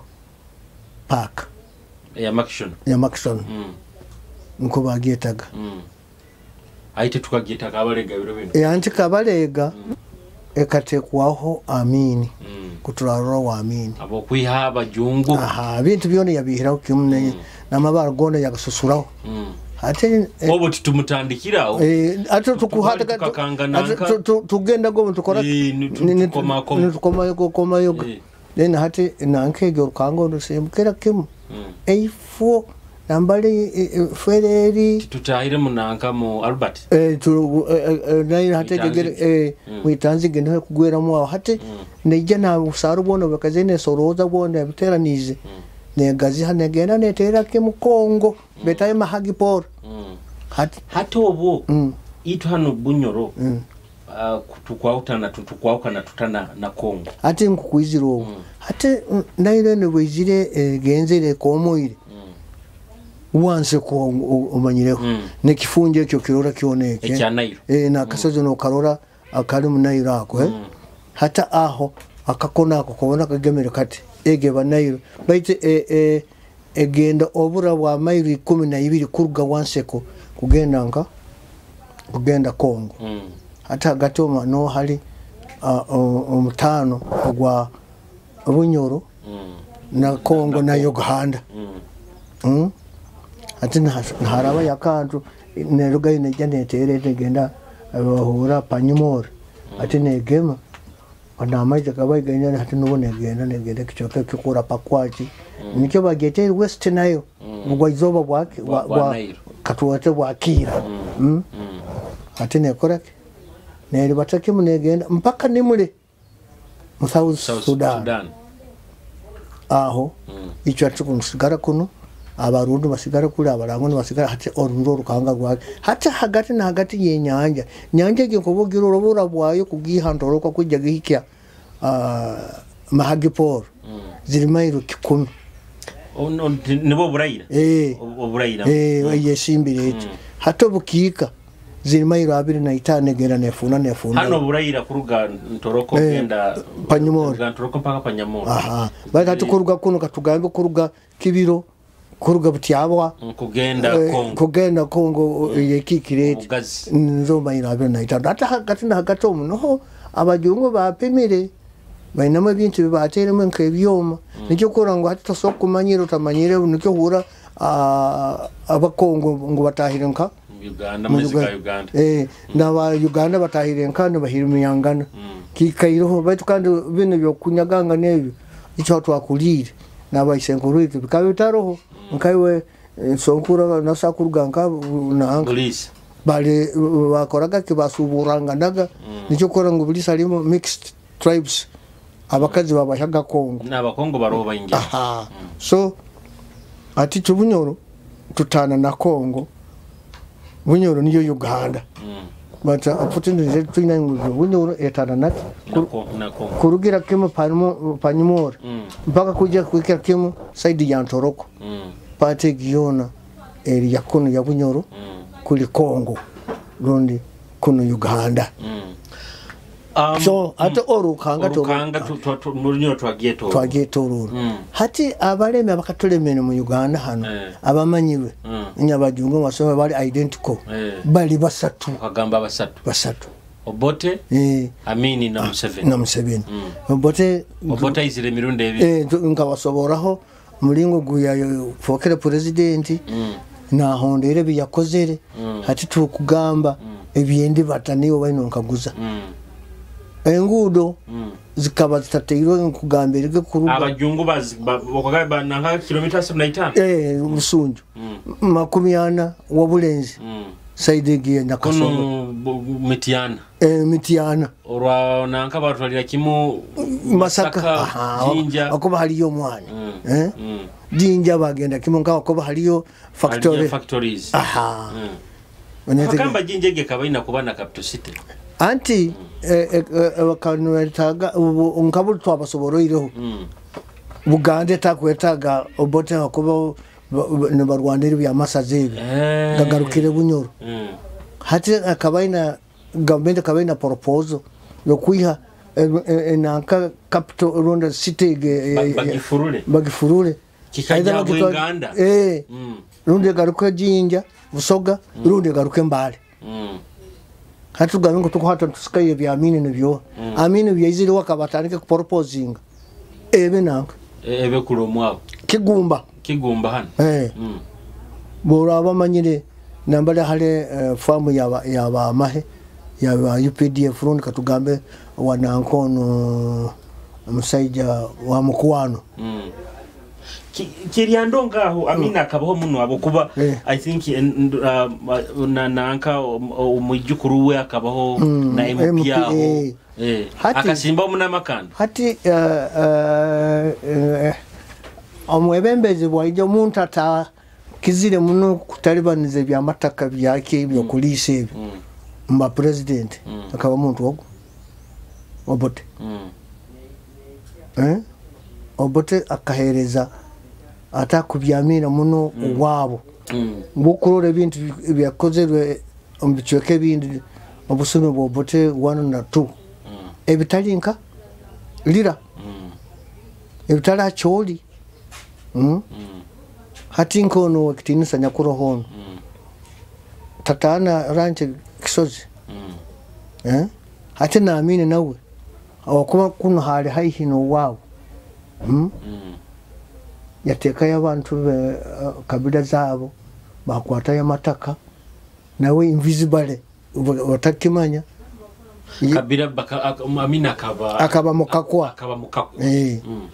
Park ya Makishon nko bagietaga aite tukagietaga abalega biro bino anti kabalega ekatekwaho amini kuturaro wa amini abo kwihaba jungu bintu byone yabihiraho kimune namabara gone yagasusuraho ate obo tutumutandikiraho ate tukuhata tugenda go tukora koma yoga then hati nankege urukango ndusemukera kimu A4 nambali fereri tutahire munanka mu Albert nayo hategere mwitanzi gende kugwera mu hati nejja na usaru bono bakazene soroza bono biteranize negazi hanegenda netera kimu Kongo betaye mahagi por hati obo itu hano Bunyoro tukwawukana tutana na Kongo hati nkukwiziro hati nayo ne bwizire genzere komoire wanse ko umanyireho ne kifunje cyo kirora kioneke na kasozo no karora akari munayiro ako hata aho akakona ako kubona kagemere kati ege banayiro baite egenda obura bwa mayiro 12 kuruga wanseko kugenda Kongo hata gatoma no hali omutano ogwa Bunyoro na Kongo na Uganda ati nharaba yakantu neruga inejja netere tegenda bahura panyumor ati negema wanamaje kabaiganya hati nubone negenda kichoke kikura pakwachi nicyo bagete West nayo ngwa izoba bwake wa katuwate bwakira ati nekorake neri batake munegenda mpaka nimule mu South Sudan aho icho atukunsigara kuno abarundi basigara kuri abarangone basigara hati oruro rukanga rwa hata hagati na hagati yenyanja nyanja ge kubugira urubura bwayo kugihandoro kwa kujya gihikya mahagipor zirimayiro 10 nibo burayira oburayira yesimbire hato bukika zirimayiro 25 gera nefuna hano burayira kuruga ntoroko genda panyumoro ntoroko mpaka panyamoro bagati kuruga kuno katugambe kuruga kibiro kuruga butyabwa kugenda Kongo yekikirete nzo bayira 25 hata hagati na hagati omuno abajungu bapimire bainama bintu bibateremo nkebyoma nicyo kurango hati tosokumanyira utamanyire nicyo hura abakongo ngo batahire nka Uganda muzika Uganda na Uganda batahire nka no bahirumiyangana kikairo baitu kandi bino byo kunyaganga nebyo icyo twakulire nabayisenkuruite bikabitaroho nkaiwe sonkura nasakuruganka na bale bakoraga kibasuburanga naga nicyo korango bulisa limo mixed tribes abakazi babashaga Kongo n'abakongo baroba ingi so ati tubunyoro tutana na Kongo Bunyoro niyo Uganda but opportunity twina Bunyoro etana na kurugira kimo panyumora mpaka kujya kwikira kimo side ya Ntoroko pate giona eri yakono ya Bunyoro kuli Kongo rundi kuno Uganda so ate orukanga Bunyoro twageto hati abaleme bakatulemene mu Uganda hano abamanyiwe nyabajungu wasoma bali identical bali basatu kagamba basatu Obote Amini na Museveni Obote izire mirundi ebi nga wasoboraho mulingo guya fokere president na hondere biyakozere hati tukugamba ebyendi bataniyo baino nkaguza enguudo zikaba zitateirwe nkugambirige kuruga abajungu bakagaba nanga kilomita 75 musunju 40 wabulenzi saidi giye nakasongo mitiana mitiana orwa nanka batwalira kimu masaka jinja akoba haliyo mwana jinja bagenda kimu nka akoba haliyo factories kamba jinja ge kabaina kubana capital city anti wakanwetaga unkabu twabasoboroireho Bugande takwetaga obote akoba ne barwanira bya masazebi gagarukire Bunyoro hati akabaina government akabaina proposal yo kuiha enanka capital ronda city bagifurule kikaja Buganda runde garuke jinja busoga runde garuke mbale hatu gamingo tukwata tusikaye bya amini nebyo amini byizire wakabatanike ku proposing nanka kulomwa kigumba hano bora bamanyire nambale hale famu yaba mahe yaba UPDF rundi katugambe wanankono musaija wa mukwano kiriando ngaho amina akabaho muno abokuba I think nanka umujukuru we akabaho na MP yaho akasimba muna makanda hati omwebembezi bwaijo muntu ata kizire muno kutalibanize bya mataka byake byo kulise ebi mba president akaba muntu ogo obote obote akahereza atakubyamira muno wabo ngukurora ebintu byakozerwe ombichweke bindi obusume bwobote 1 na 2 ebitalinka lira ebitala choli hati nkono wakitinisa nyakuro hono tatana ranche kisozi hati naamini nawe awakuba kuno hali haihino wao yateka y'abantu kabila zabo bakwata ya mataka nawe invisible watakimanya kabila amina akaba mukakwa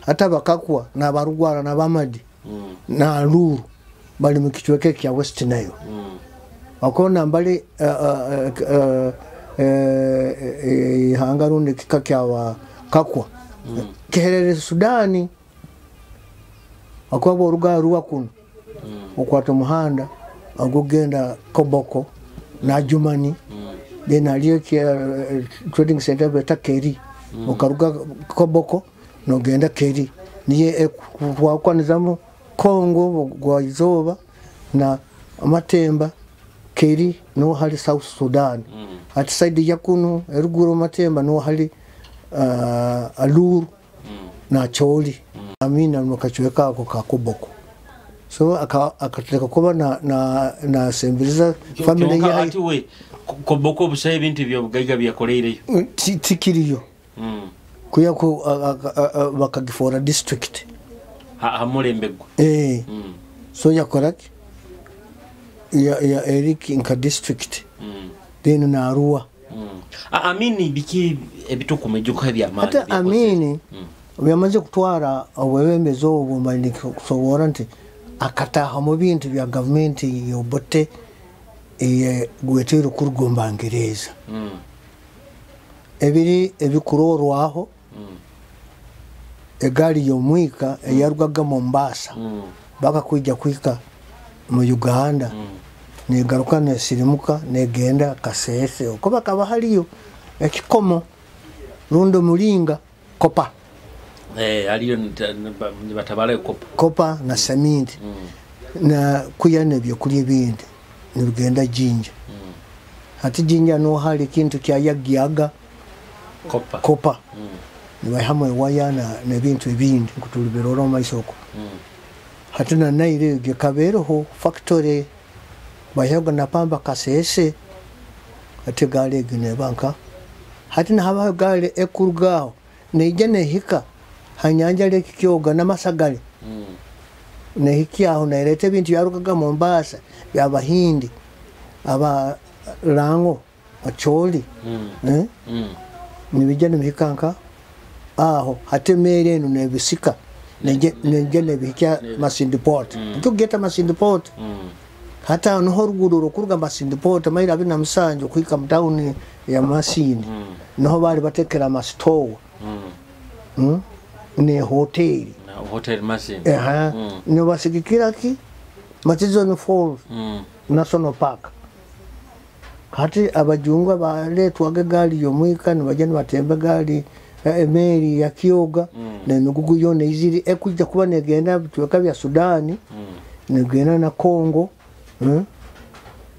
hata bakakwa na barugwara na bamadi na luru bali mukichweke kya west nayo akona mbali hangarundi kikakyawa kakwa keherere Sudani akwabo rugaruwa kuno okwata muhanda agogenda Koboko na Jumani then aliye trading center beta Keri okaruga Koboko no genda Keri niye kwakwanizamu Kongo gwa izoba na Matemba Keri no hali South Sudan at side ya kuno eruguru Matemba no hali Aluru na Choli amina mukachweka ako Koboko so akateka kuba na sembiliza family ya ati we Koboko busaye ibintu byo bugaiga byakoleire tikiriyo kuya ko bakagifora district hamulembego so yakoraki ya Eric Inka district then na Arua amini biki ebitukumejuka bya mali hata amini byamaze kutwara obwebemezo obumani kusobora nti akataha mu bintu bya government yobote gwetero kurugombangereza ebiri ebikurorwaho egali yomwika yarwaga Mombasa baka kujya kwika mu Uganda negaruka nesirimuka negenda Kasese uko bakaba haliyo ekikomo rundo mulinga kopa aliyo batabale kopa na samindi na kuyane byo kuli bindi nirugenda jinja hati jinja no hali kintu kya yagiaga kopa niwe hamwe wayana ne bintu bindi kutulibero maisoko hati na naire gekabero factory bayaga na pamba Kasese hati gale gine banka hati na haba gale ekurugao nejene hika hanyanja leki kyoga na masagale ne hikiaho na irete bintu yarukaga Mombasa byabahindi aba lango acholi nibijja nebikanka aho hate mere eno nebisika nenje nebikya Masindi Port tugeta Masindi Port hata no horugudo rukuruga Masindi Port maira bina msanje kuika mtown ya Masindi no bali batekera amastowa ne hotel Masindi no basigikira ki Matizoni Falls National Park hati abajungwa baletwaga gali yomwika nibajani batembe gali emeri ya Kyoga na nugugu yone iziri ekujja kuba negenda bitweka bya Sudani negenda na Congo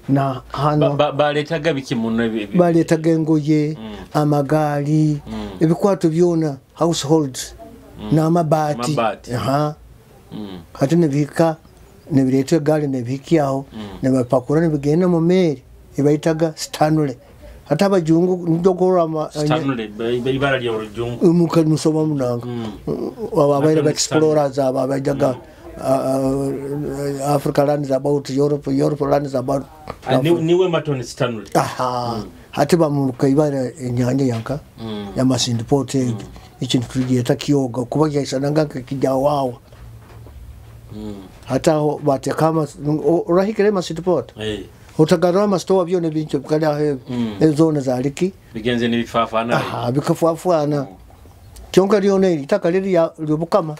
na hano baletaga bikimuno baletaga engoye amagali ebikwato byona households na amabati hati nebika nebiretwe gali nebikiaho nebapakura nebigenda mu meri ibaitaga Stanley hata abajungu ndogora Stanley ibara lya urujungu muka musoma munanga ababaira ba explorers ababajaga Africa lands about Europe lands about niwe Matoni Stanley hati bamuruka ibara enyanja yanka ya Masindi Port ikintu tugiyeta Kyoga kuba yaisana kijja wawa hata batekama urahikire Masindi Port utagarama mastowa byone bincho bikali ezone zaliki bigenze nibifafana bikafafana kyonka lyone litaka liri ya lubukama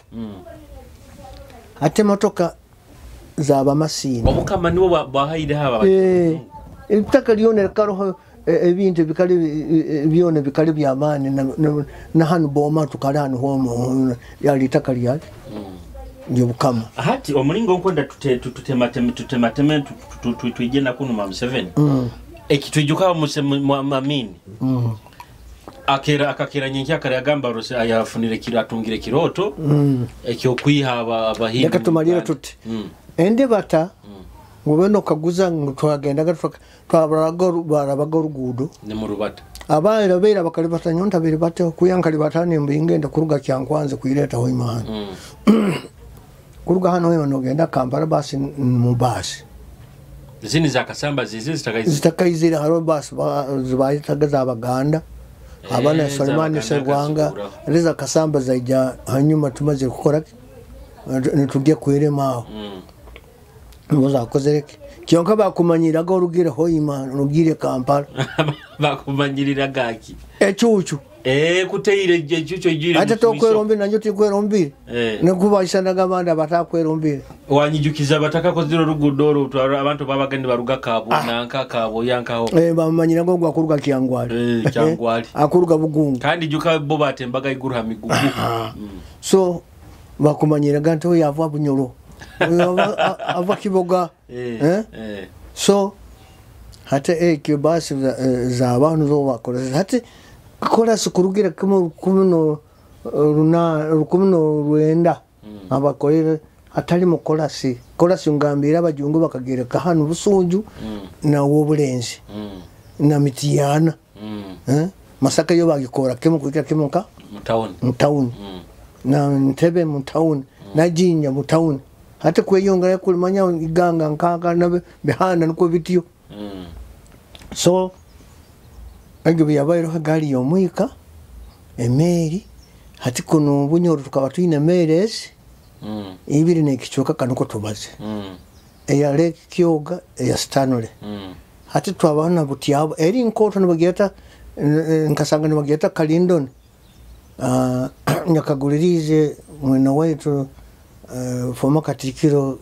ate motoka zaba Masindi obukama nibo bahayide haba litaka lyone karoho ebintu bikali byone bikali byamani na hanu boma tukalano homo ya litaka lyali njubukama hati omulingo nkonda tutemateme twijena kuno ma 7 ekitwijuka mamini akakira nyinki akari agamba rose ayafunire kiratungire kiroto ekyo kwiha abahindi reka tumalira tuti ende bata ngubeno kaguza ngutwagenda twabaraga rugudo ne mu rubata abaira beira bakali batanyonta biri bate kuyankali batane mbingenda kuruga kyankwanze kuireta ho imana kuruga hano hano genda Kampala basi mu basi zini zakasamba zitakaizira haro basi zibayitaga zabaganda abana Salman Serwanga reza kasamba zaija hanyuma tumaze gukora nitujye kwirema muza kozereke kyonka bakumanyiraga urugire ho imana urugire Kampala bakumanyirira gaki echuchu kuteire jechucho ijire ate tokwerombe nanyo tikwerombe nekubashanaga banda batakwerombe wanyijukiza bataka ko ziro rugudoro utwara abantu babagandi baruga kabo nanka kabo yankaho bamanyira ngo gwakuruga kyangwali kyangwali akuruga bugungu kandi juka bo batembaga iguruha migugu so bakumanyira ganto yava Bunyoro ava Kiboga so hata ke basi za abantu zo bakora hata kora sukurugira kumino ruenda abakorera atali mu kolasi ngambira abajungu bakagereka hano busunju na wobulenzi na mitiyana masaka yo bagikora kemukira kemuka mu town na Ntebe mu town na Jinya mu town hata kweyongera kulimanya iganga nkaka na behana nko bitiyo so agwe yabayiro gali yomwika emeri hati kuno Bunyoro tukaba tuyina meres ibiri nekichoka kanuko tubaze eya Lake Kyoga eya Stanley hati twabana butiyabo eri nkoto nibageta nkasanga nibageta Kalindon nyakagulirize mwena wetu former katikiro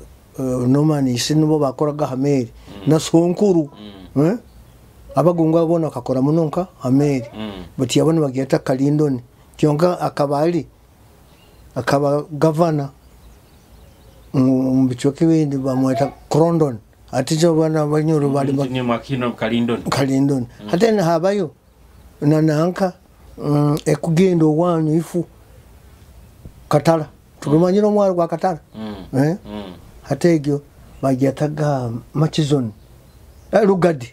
nomani isinubo bakoraga hameri na Sonkuru abagunga bona kakora munonka ameri buti yabona bageta Kalindon kyonka akaba governor mbichoke bindi bamweta Krondon atijo bana Bunyoro bali ni makino Kalindon hatena habayo nananka ekugendo wanyu ifu Katara tukumanyira mwari kwa Katara hategyo bagetaga Machizoni Rugadi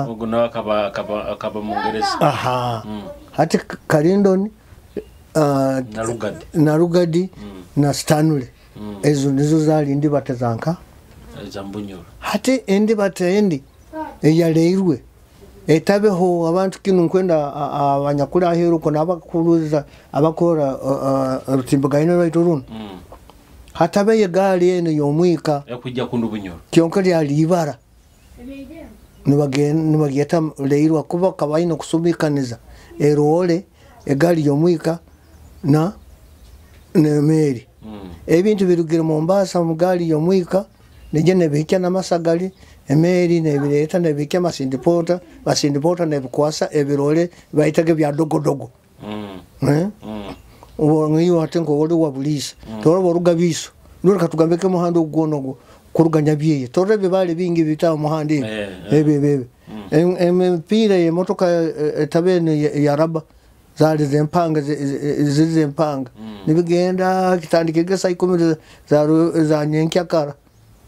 uguna akaba mungereza hati Kalindon na Rugadi na Stanley ezo nizo zali ndi batezanka za Bunyoro hati endi batendi eyaleirwe etabeho abantu kinu nkwenda abanyakula ahero kona abakuluza abakora rutimbugaino right run hatabe yegali eno yomwika yakujja kundu Bunyoro kyonka lyali ibara nibageta leirwa kuba kabaino kusumikaniza erole egali yomwika na nemeri ebintu birugire Mombasa mugali yomwika nejene bihikya namasagali emeri nebireta nebikya masindipota basindipota nebikwasa ebirole bayitage bya dogodogo ngiyo atengo wali wabulisa toro boruga biso nuri katugambeke muhando ugonogo kuruganya biye toro bibale bingi bita muhandi bebe empira ye motoka tabene ya raba zali zempanga zizempanga nibigenda kitandike gesa 10 za nyenkyakara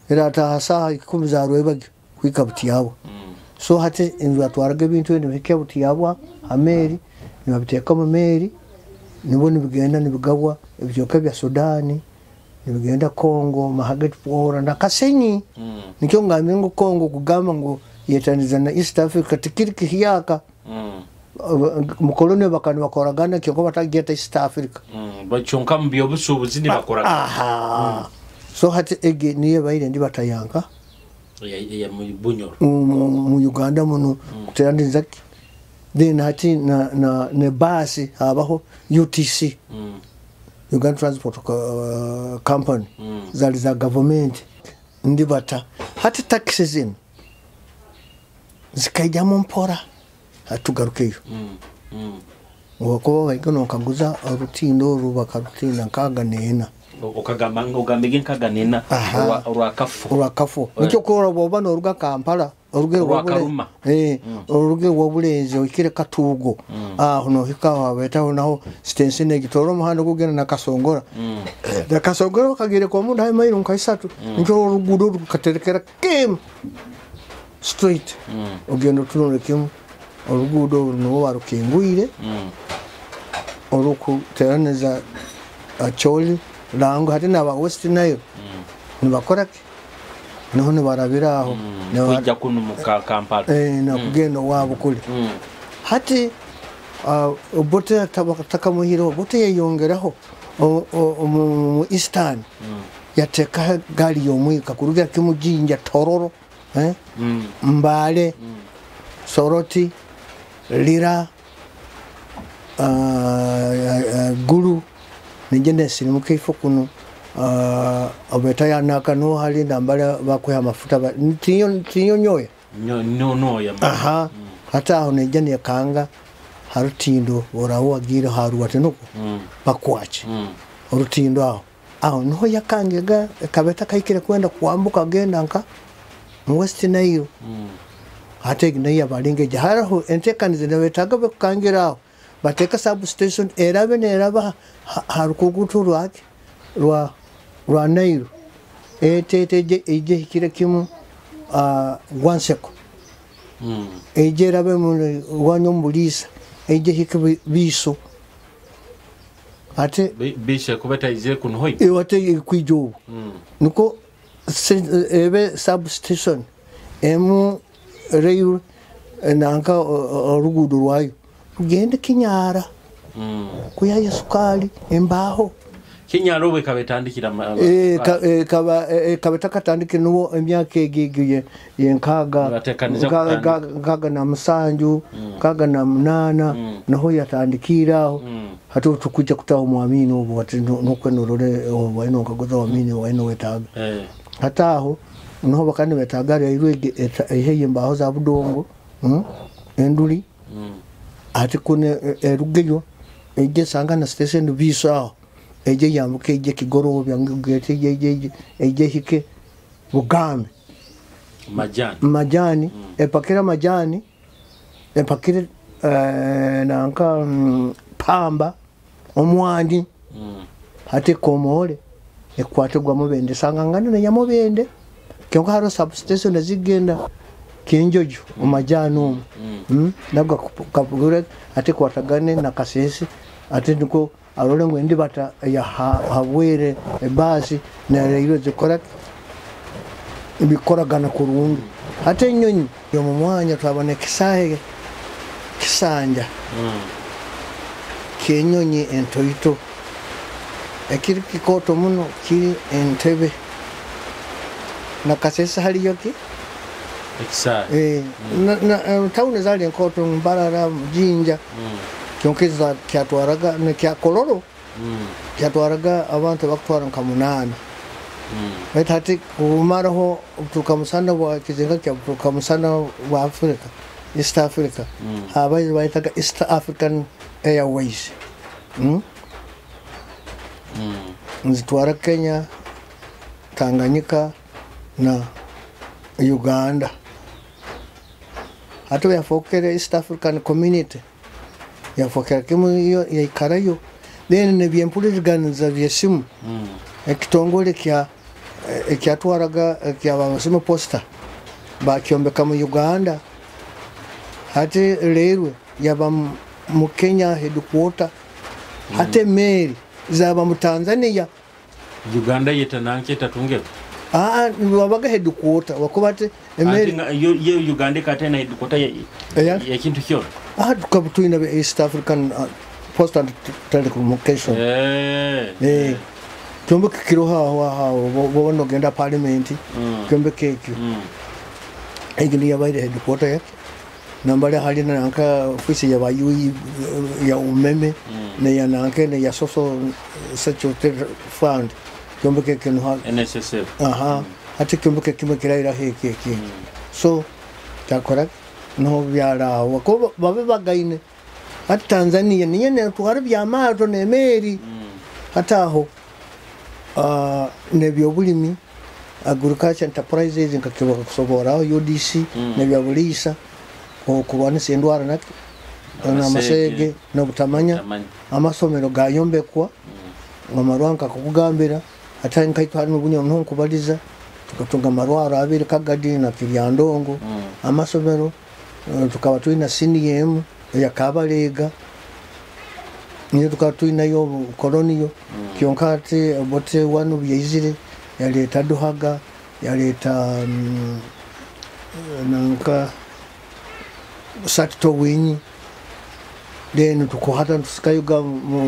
irata hasa 10 za rwebagi kwikabuti yabo so hati inzu atwaraga bintu nibikebuti yabo ameri nibabiteka mu meri nibone bigenda nibigabwa ibyoka bya Sudani nibigenda Kongo Mahagat Pora na Kasenyi nikyo ngamye ngo Kongo kugamba ngo yetaniza na East Africa tikiriki hiyaka mukoloni bakani bakoragana kyo batageta East Africa bachonka mbyo busubuzi ni bakoragana so hati ege niye bayire ndi batayanka ya mu Bunyoro mu Uganda muno kuterandiza then hati na basi habaho UTC Uganda Transport Company zali za government ndi bata hati taxes in zikaija mu mpora hatugarukeyo wako bayikono kaguza rutindo rubaka rutina kaga nena okagambige nkaga nena urakafu nicyo kora boba no ruga Kampala urugero rwakaruma urugero wobulenze ikire katugo no hikawa betaho naho stensine gitoro muhanda kugena na Kasongora da Kasongora kagire ko munda mayiro nkaisatu nicyo rugudo rukaterekera kim straight ogendo tunore kim urugudo no warukingwire uruku teraneza acholi lango hati na West Nile nibakora none barabiraho kujya kuno mu Kampala na kugendo wabo kuli hati bote tabaka muhiro bote yongeraho mu Eastern yateka gali yomwika kuruga kimujinja Tororo Mbale Soroti Lira Gulu nijende silimu kifo kuno abeta ya nakano hali ndambala bakuya mafuta tiyo nyoya no aha hata aho nijende yakanga harutindo oraho agira haru watenuko bakwache urutindo aho no yakangega kabeta kaikire kwenda kuambuka genda nka mu West Nile hata ignaye balinge jaharaho entekanize ndabetaga bakangiraho bateka substation erabe neraba harukugutu rwa Nile eteteje eje hikire kimu gwanseko eje rabe mu wanyombulisa eje hike biso ate bishe kubeta ize kuno hoyi ewate kwijo nuko ebe substation emu rail nanka orugudu rwayo ugende Kinyara kuyaya sukali embaho Kinyara we kabetandikira kabeta katandike nuwo emyaka egigiye yenkaga kaga na musanju kaga na munana naho yatandikiraho hatu tukuja kutaho muamini ubu ati nokwenorore waino kagoza wamini waino wetaga hataho naho bakandi betagara irwege eheye mbaho za budongo enduli ati kune rugeyo eje sanga na station visa eje yamuke eje kigoro byangugete eje hike Bugambe majani epakira majani epakira nanka pamba omwandi ati komole ekwategwa mubende sanga ngana na yamubende kyonka haro substation zigenda kinjojo umajano nabwa kapugure ate kwatagane na Kasese ate niko arole ngwendi bata ya habwere ebasi na rero zikora ibikoragana kurundu ate ennyonyi yomu mwanya twabona ekisaahe kisanja kyenyonyi entoito ekiri kikooto muno kiri entebe nakasesa haliyo ki ekisaahe tawuni zaali enkooto mbalala jinja kyonkeza kyatwaraga nekyakololo kyatwaraga abantu bakutwara nka 8 baitu hati kumaraho buturuka musana bwa kizenga kya buturuka musana bwa Africa East Africa abayi baitaga East African Airways nzitwara Kenya, Tanganyika na Uganda. Hatu yafokere East African Community yafokere kimu ya ikarayo then nebyempulizigana byesimu ekitongole kyatwaraga kyabamasimu posta bakyombeka mu Uganda hati rero yaba mu Kenya headquarter hati meri zaba mu Tanzania Uganda yetananke tatungero wabaga headquarter wakubate emeri ye Uganda katena headquarter ya kintu kyo tukabutwina be East African Post and Telecommunication kyombe kiroha bono genda parliament kyombe kekyo egini yabaide headquarter yake nambale halina nanka ofisi ya bayui ya umeme ne ya nanke ne ya social security fund kyombe kekyo no NSSF ati kyombe kekyo kiraira heke so takora no byara wako babe bagaine ati Tanzania niye ne twara byamato ne meri hataho nebyobulimi agriculture enterprises nkakiba kusobora UDC nebyabulisa okubanisa endwara na amasege no butamanya amasomero gayombekwa ngamarwanka kugambira atari nkaitwara Bunyoro no kubaliza tukatunga marwaro abiri kagadi na kiryandongo amasomero tukaba tuina CNM ya kabalega niyo tukatuina yo koloniyo kyonkati bote wanu byizire yaleta duhaga yaleta nanka satto winyi then tukohata tusikayuga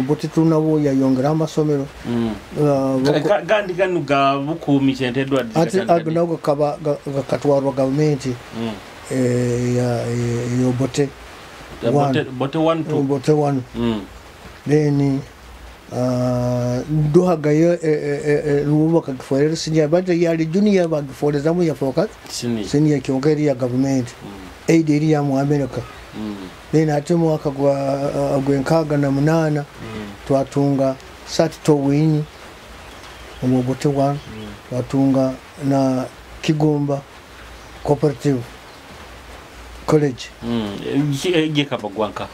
bote tunabo yayongera amasomero gandi ganuga bukumi cyentedwa ati agunago kaba gatwarwa government yo bote one then duhaga yo rubo kagiforera senior but yali junior bagiforeza mu yafoka senior kyongeri ya government aid area mu America then atemu akagwa agwenkaga na 8 twatunga satto winyi umubote one twatunga na Kigomba cooperative college gikabagwanka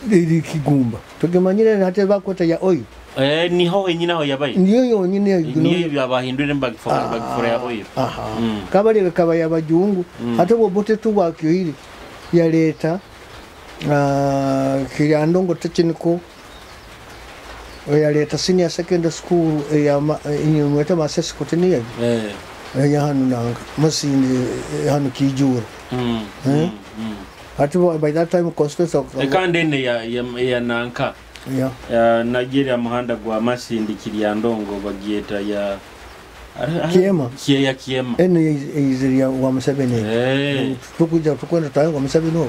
ndi Kigomba tugemanyire nate bakota ya oil ni ho nyina ho yabaye ndiyo yonyine ni byabahindure bagifora ya oil kabali kaba yabajungu hata bobote tubakyohire ya leta kiryandongo technical ya leta senior secondary school ya inyumeta masesi kotenia ya hanu nanga masindi hanu kijura hatu by that time constitution ekandene ya nanka Nigeria muhanda gwa masindi kiryandongo bagieta ya Kiema ene iziria wa Museveni tukuja tukwenda tayo wa Museveni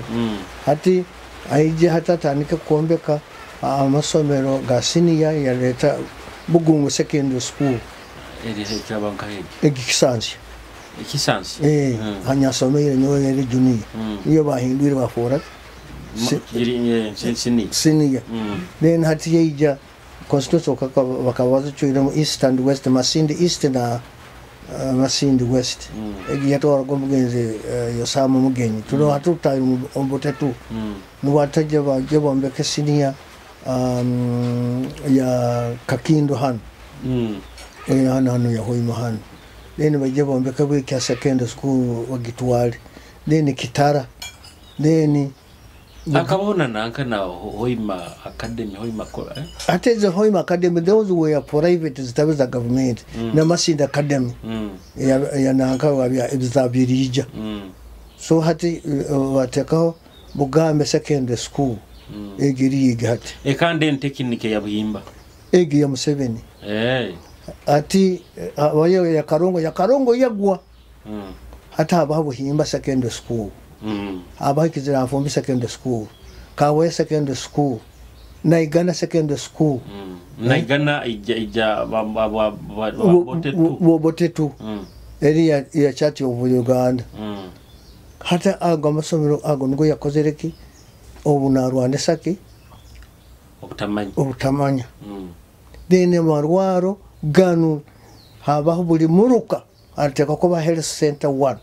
hati aije hata tanika kuombeka amasomero ga senior ya leta Bugungu secondary school chabanka egikisansi hanya somero nyo yari junior iyo bahindure bafora senior then hati yaija constitution wakawaza chuira east and west Masindi east na Masindi west yatora gomugenze yosama mugenyi tuno hatutayi ombote tu nuwataje baje senior ya Kakindo han hano ya Hoima han then baje bombeka bwika secondary school wagitwali then Kitara then akabona nanka na Hoima Academy Hoima Kola ateze Hoima Academy those were private zitabe za government na Masindi Academy ya nanka wabya ebizabirija so hati watekaho Bugambe secondary school egiri hati ekande tekinike ya Buyimba egi ya Museveni ati wayo ya Karongo yagwa hata aba Buhimba secondary school aba kizira Fumbi secondary school Kawe secondary school Naigana secondary school Naigana ija botetu eri ya Church of Uganda hata ago amasomero ago ngo yakozereki obunarwanda saki obutamanya dene marwaro ganu habaho buli muruka ateka ko ba health center 1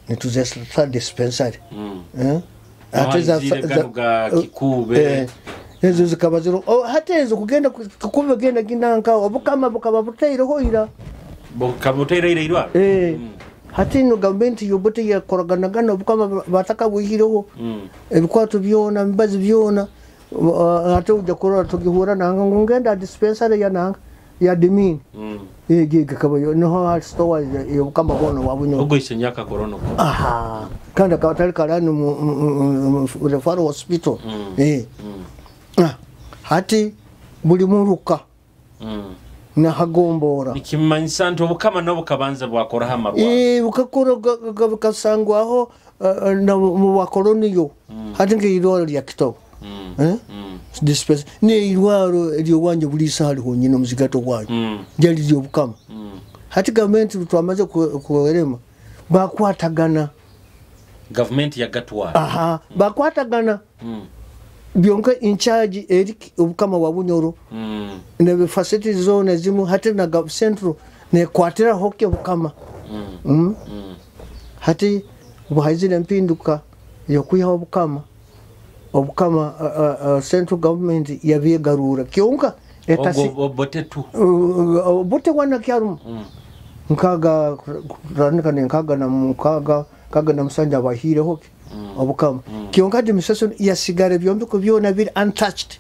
nituze sa dispensary ateza ganuga kikube ezo zikabaziro hata ezo kugenda kukube genda ginanka obukama bukaba butayire hoira bukabutayire irwa hati no government yobote ya koragana obukama bataka buhireho ebikwato byona mbazi byona hata uja korora tugihura nanga ngenda dispensary ya nanga ya dimin giga kabayo no ha store yobukama bono wabunyo ugo isenyaka corona aha kanda kawatali kalani mu referral hospital hati buli muruka na hagombora Kumanyisa nto bukama no bukabanza bwakora hamarwa bukakora kasangwaho na mu bakoloniyo hati ngiroro lya kitoko dispense ne irwaro elyo wanje bulisa hali honyine muzigato wanje jali lyo bukama hati government twamaze kuwerema bakwatagana government ya gatwa bakwatagana byonka in charge eri obukama wa Bunyoro ne facility zone zimu hati na central ne kwatira hoke bukama hati buhazile mpinduka yokuya obukama central government yabigarura kyonka etasi bote wana kyarum nkaga ranika ne nkaga na musanja bahire hoke obukama kyonka administration yasigare byombi ko byona biri untouched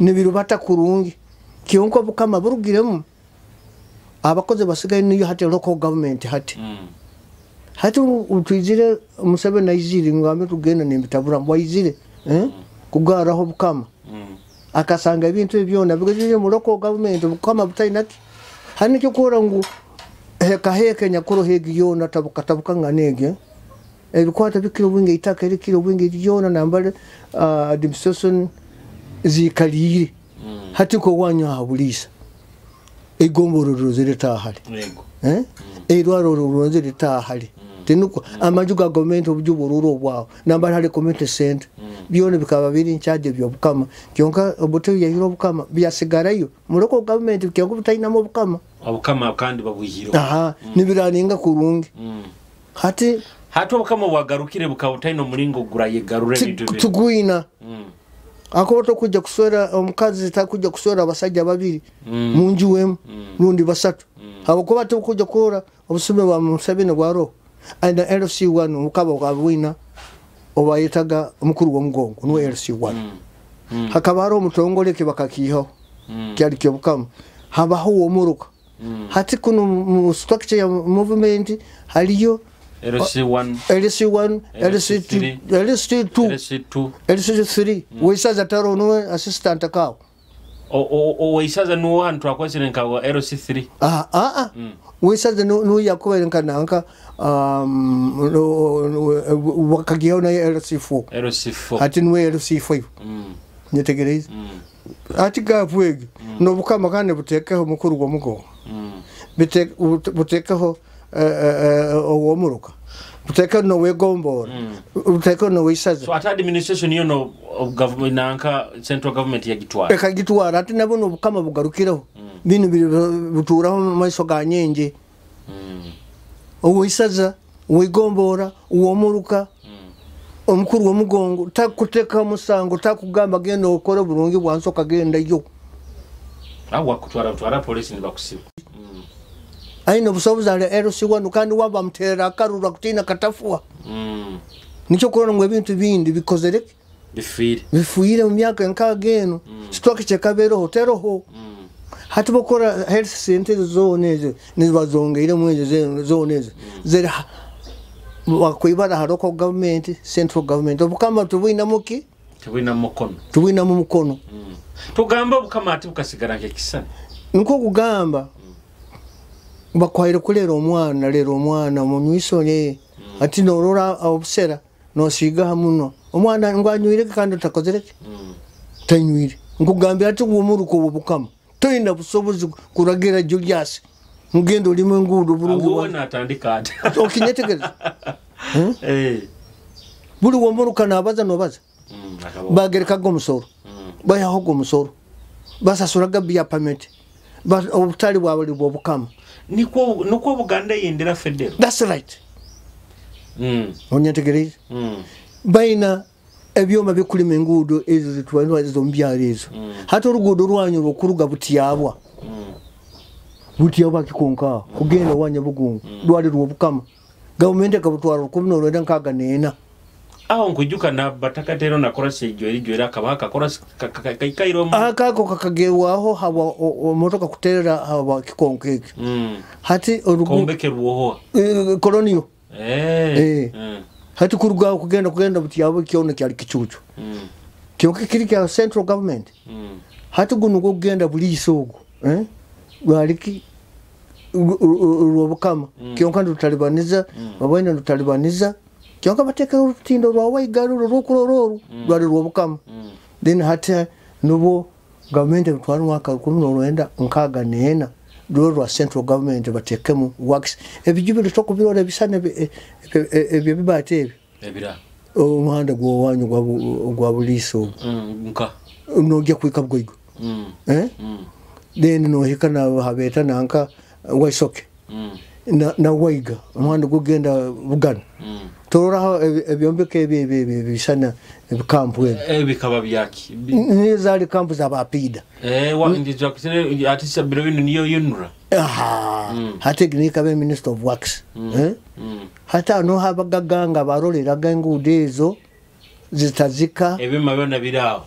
ne birubata kurungi kyonka obukama burugiremu abakoze basigaye niyo hati local government hati utwizire Museveni naizire ngame tugenda nembitabura mbwayizire kugaraho bukama akasanga ibintu byona bigeze mu local government bukama butayinaki hani cyo kora ngo heka nyakoro hegi yona tabuka nganege ebikwata bikiro bwinge itaka erikiro bwinge yona nambale administration zikalire hati ko wanya habulisa egombororo zireta hali erwaro zireta hali tenuko amajuga government obujubururo obwawo nambale hali community center byone bikaba biri incharge byo bukama kyonka obuto yahiro bukama byasigarayo muloko government kyonko butayinamo bukama kandi babuhiro nibiraninga kurungi hati obukama bwagarukire bukabutayino mulingo guraye garure bitu tugwina akoboto kujja kuswera omukazi takujja kuswera abasajja babiri munju wemu rundi basatu abakoba tukujja kora obusume bwa Museveni bwaro and LC1 mukaba kwabwina obayitaga omukuru w'omugongo no LC1 hakabaro omutongoleke bakakiho kyali kyobukama habaho omuruka hati kuno mu structure ya movement haliyo LC1 LC2 LC3 wisaza taro no assistant akawo wisaza no hantu akwasire nkawo LC3 wisaza no yakubera nkanka wakagiyo na LC4 hati no LC5 nyetegereza ati gapwege no bukama kandi butekeho mukuru gwo mugo butekeho owomuruka buteka no wegombora buteka no wisaza so at administration you know of government nanka central government ya gitwara ekagitwara ati nabo no bukama bugarukiraho bino buturaho maiso ganyenje owisaza wegombora uwomuruka omukuru w'omugongo takuteka musango takugamba gendo okora bulungi bwansoka genda yo awa kutwara police nibakusiba aino busobuza LC1 kandi waba mtera karura kutina katafua nicho korona ngwe bintu bindi bikozereke bifuire mu myaka nkageno stock chekabero hoteroho hati bokora health center zone nizibazongeire mu zone zera wakwibara haroko government central government obukama tubwina muki tubwina mu mukono tugamba obukama ati bukasigara nk'ekisani nko kugamba bakwaire kulera omwana mu nyiso ne ati norora obusera no siga hamuno omwana ngwanywire kandi takozereke tanywire nkugambira ati umuruko obukama toyina busobozi kuragira Julius mugendo limwe ngudo burungi wona atandika ati okinyetegeza buli womuruka nabaza nobaza bagereka gomusoro bayaho gomusoro basasuraga biya permit obutali bwabali bwobukama niko Buganda yendera federal. That's right. Onyetegereza baina ebyoma bikulima enguudo ezo zitwalwa zombyalo ezo hata oruguudo rwanyu rukuruga butiyabwa kikonka kugenda wanya bugungu dwali rwobukama government ekabutwara 19 nena aho nkujuka na batakatero na korasi ijwera kabaka korasi kaikairo akako kakagewaho haba omotoka kuterera haba kikonkeke hati kombeke ruho kolonio hati kuruga kugenda butiyabo kyone kyali kicucu kyoke kiri kya central government hati gunu kugenda bulisogo waliki rwobukama kyonka ndutalibaniza babwenda ndutalibaniza kyonka bateka urutindo rwawe igaruro rukuroro rwari rwobukama then hata nubo government bitwara mwaka 19 nena rwa central government batekemu works ebijibiro tokubirora bisana ebibate ebira umuhanda gwo wanyu gwa buliso nka nojya kwikabwo igo then no hikana habeta nanka waisoke na waiga umuhanda gugenda bugana torora ebyombeke bisana ebikampu ebikaba byaki nizali kampu za bapida wandijwa kusene atisa birowino niyo yunura hata gnika be minister of works hata no habagaganga baroleraga engudezo zitazika ebimabona biraho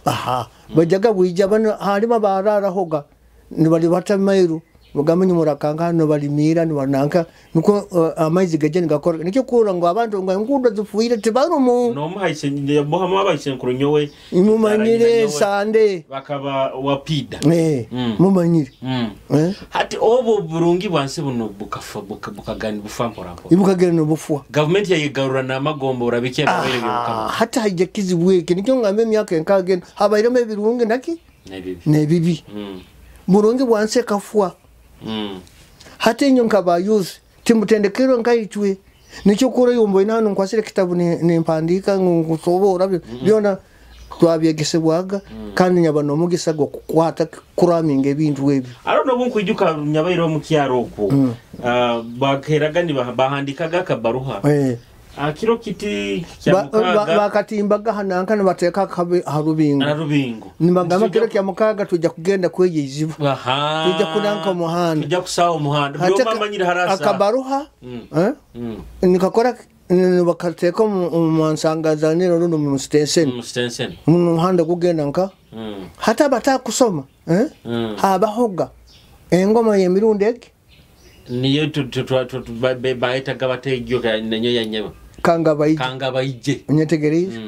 bajaga bwijja bano halima barara hoga nibali batamairu mugamanye murakanga no balimira nibananka nuko amaizi gajeni gakora nicyo kura ngo abantu ngo ngudo zifuire tibaro mu no muhaise muhama abaise nkurunyowe imumanyire sande bakaba wapida mumanyire hati obo burungi bwanse buno bukagani bufampora ibukagana no bufwa government yayigarura na magombo urabike babere bukama hata hajakizi bweke nicyo ngambe myaka enkage habayiremo ebirungi naki nebibi burungi bwanse kafwa hati nyo nkaba youth timutendekero ngaitwe nicho kuro yombo inano nkwasire kitabu ni mpandika ngusobora byona twabyegesebwaga kandi nyabano mugisago kukwata kuraminga ebintu ebi arono bunkujuka nyabayiro mu kyaro ko bakeraga ni bahandikaga kabaruha akiro kiti kyamukaga bakatimbaga hananka bateka harubingo nimagama kiro kyamukaga tujja kugenda kweyizibu tujja kunanka muhanda tujja kusawo muhanda byo mamanyira harasa akabaruha nikakora bakateka mu nsangazaniro runo mu station muhanda kugenda nka hata batakusoma habahoga engoma yemirundeke niyo baita gabategyo kanyo yanyeba kanga bayije nyetegereza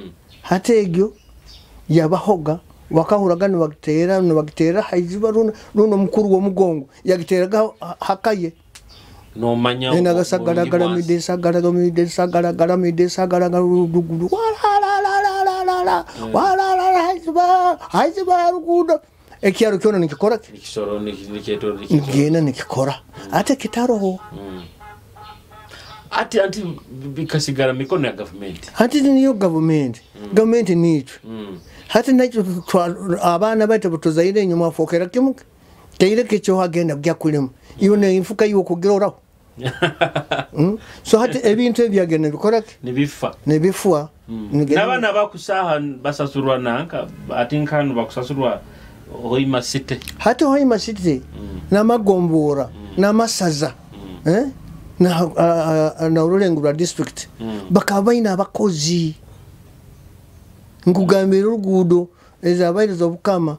hategyo yabahoga wakahuraga no bagitera haiziba runo mukuru wo mugongo yagiteraga hakaye no manya nagasagara midesa haiziba rugudo ekyaro kyona nikikora ikisoro nikiketo ngena nikikora ate kitaroho ati bikasigara mikono ya government hati niyo government nicho hati nacho abana bate butozaire nyuma fokera kimuka teire kicho hagenda bya kulima yone infuka yo kugirora so hati ebintu ebyagenda bikora nebifwa nabana bakusaha basasurwa nanka ati nkanu bakusasurwa hoima city hati hoima city na magombora na masaza na ururengura district bakabaina abakozi nkugambira urugudo ezabairiza obukama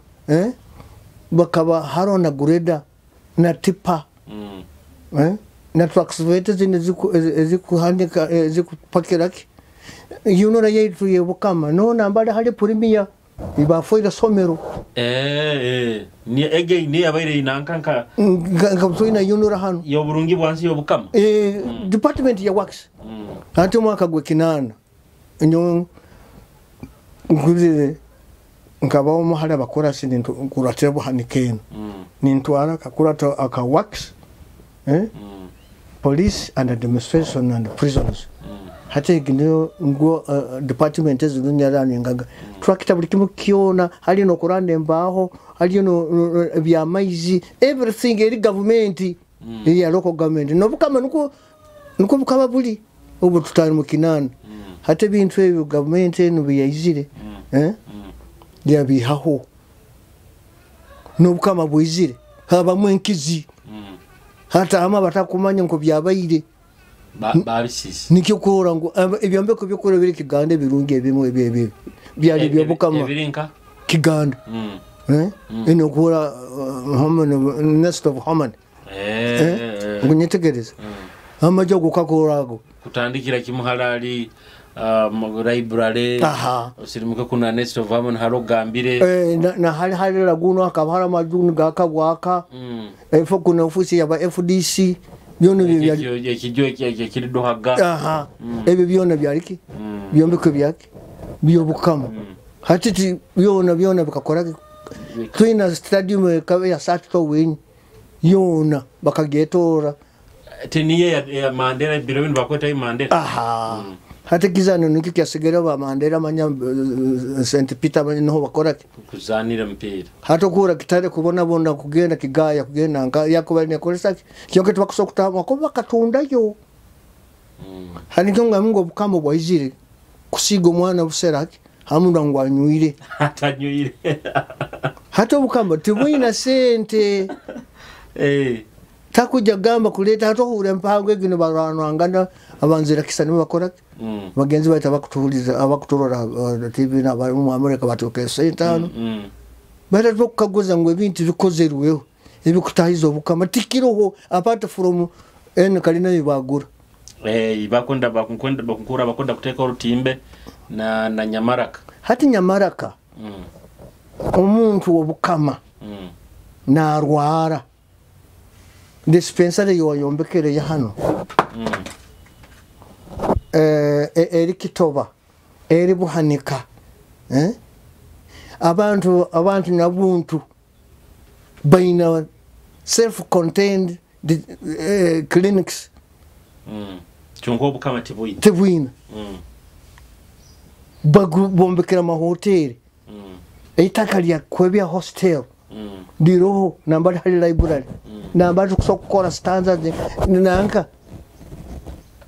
bakaba harona greda na tipa na trucks zine zikuhandika zikupakiraki yunora yaitu yebukama no nambale hali premier ibafoira somero ni ege ni abaire inankanka ngabsoina yunora hano yo burungi bwansi yo bukama department ya works ate mwaka gwe kinana nyo nguzire nkabawo muhala bakora sinintu kuratebo hanikeno nintwara kakurata aka works police and administration and prisons hate ginyo ngo department ezinyarani ngaga tractor buli kimu kiona hali no kurande mbaho hali no bya maizi everything eri government ya local government no bukama nuko bukaba buli ubu tutari mu kinana hate bintu ebyo government no biyizire ya bihaho no bukama bwizire haba mwenkizi hata ama batakumanya ngo byabayire babisisi nikyo kora ngo ebyombe ko byokora biri kigande birungi ebimwe ebyo byali byobukama ebirinka kiganda ino kora nest of human ngunyetegereza amajo gukakorago kutandikira kimuhalali library osirimuka kuna nest of human haro gambire na hali laguno akabara majuni gakabwaka efo kuna ofisi ya ba FDC byone byali ekijo kiridohaga ebyo byone byaliki byombeko byake byobukama hatiti byona bikakora twina stadium ya satto win yona bakagetora teniye ya Mandela bilobini bakweta Mandela hata kizano niki kyasigera ba Mandela manya St Peter no bakora kuzanira mpira hata kura kitare kubona bonda kugenda kigaya kugenda anga yakuba ne kolesa kyoke twakusokutama ko bakatunda yo hani ngonga mungo bukamo bwayizire kusigo mwana buseraki hamunda ngwanyuire hata nyuire hata bukamo tibwina sente takuja gamba kuleta hata hure mpango egino barano angana abanzira kisani bakora bagenzi baita bakutuliza abakutorora TV na mu America batoke sentano bada tukagoza ngo ebintu bikozerweho ebikutahizo bukama tikiroho apart from kalina ibagura bakunda bakonda kuteka urutimbe na nyamaraka hati nyamaraka omuntu obukama na arwara dispensary yoyombekere ya hano eri Kitoba eri Buhanika abantu nabuntu baina self-contained clinics chungo kama tibwina bombekera mahoteli eitaka lya kwebya hostel diroho nambali hali library nambali kusokora standards nanka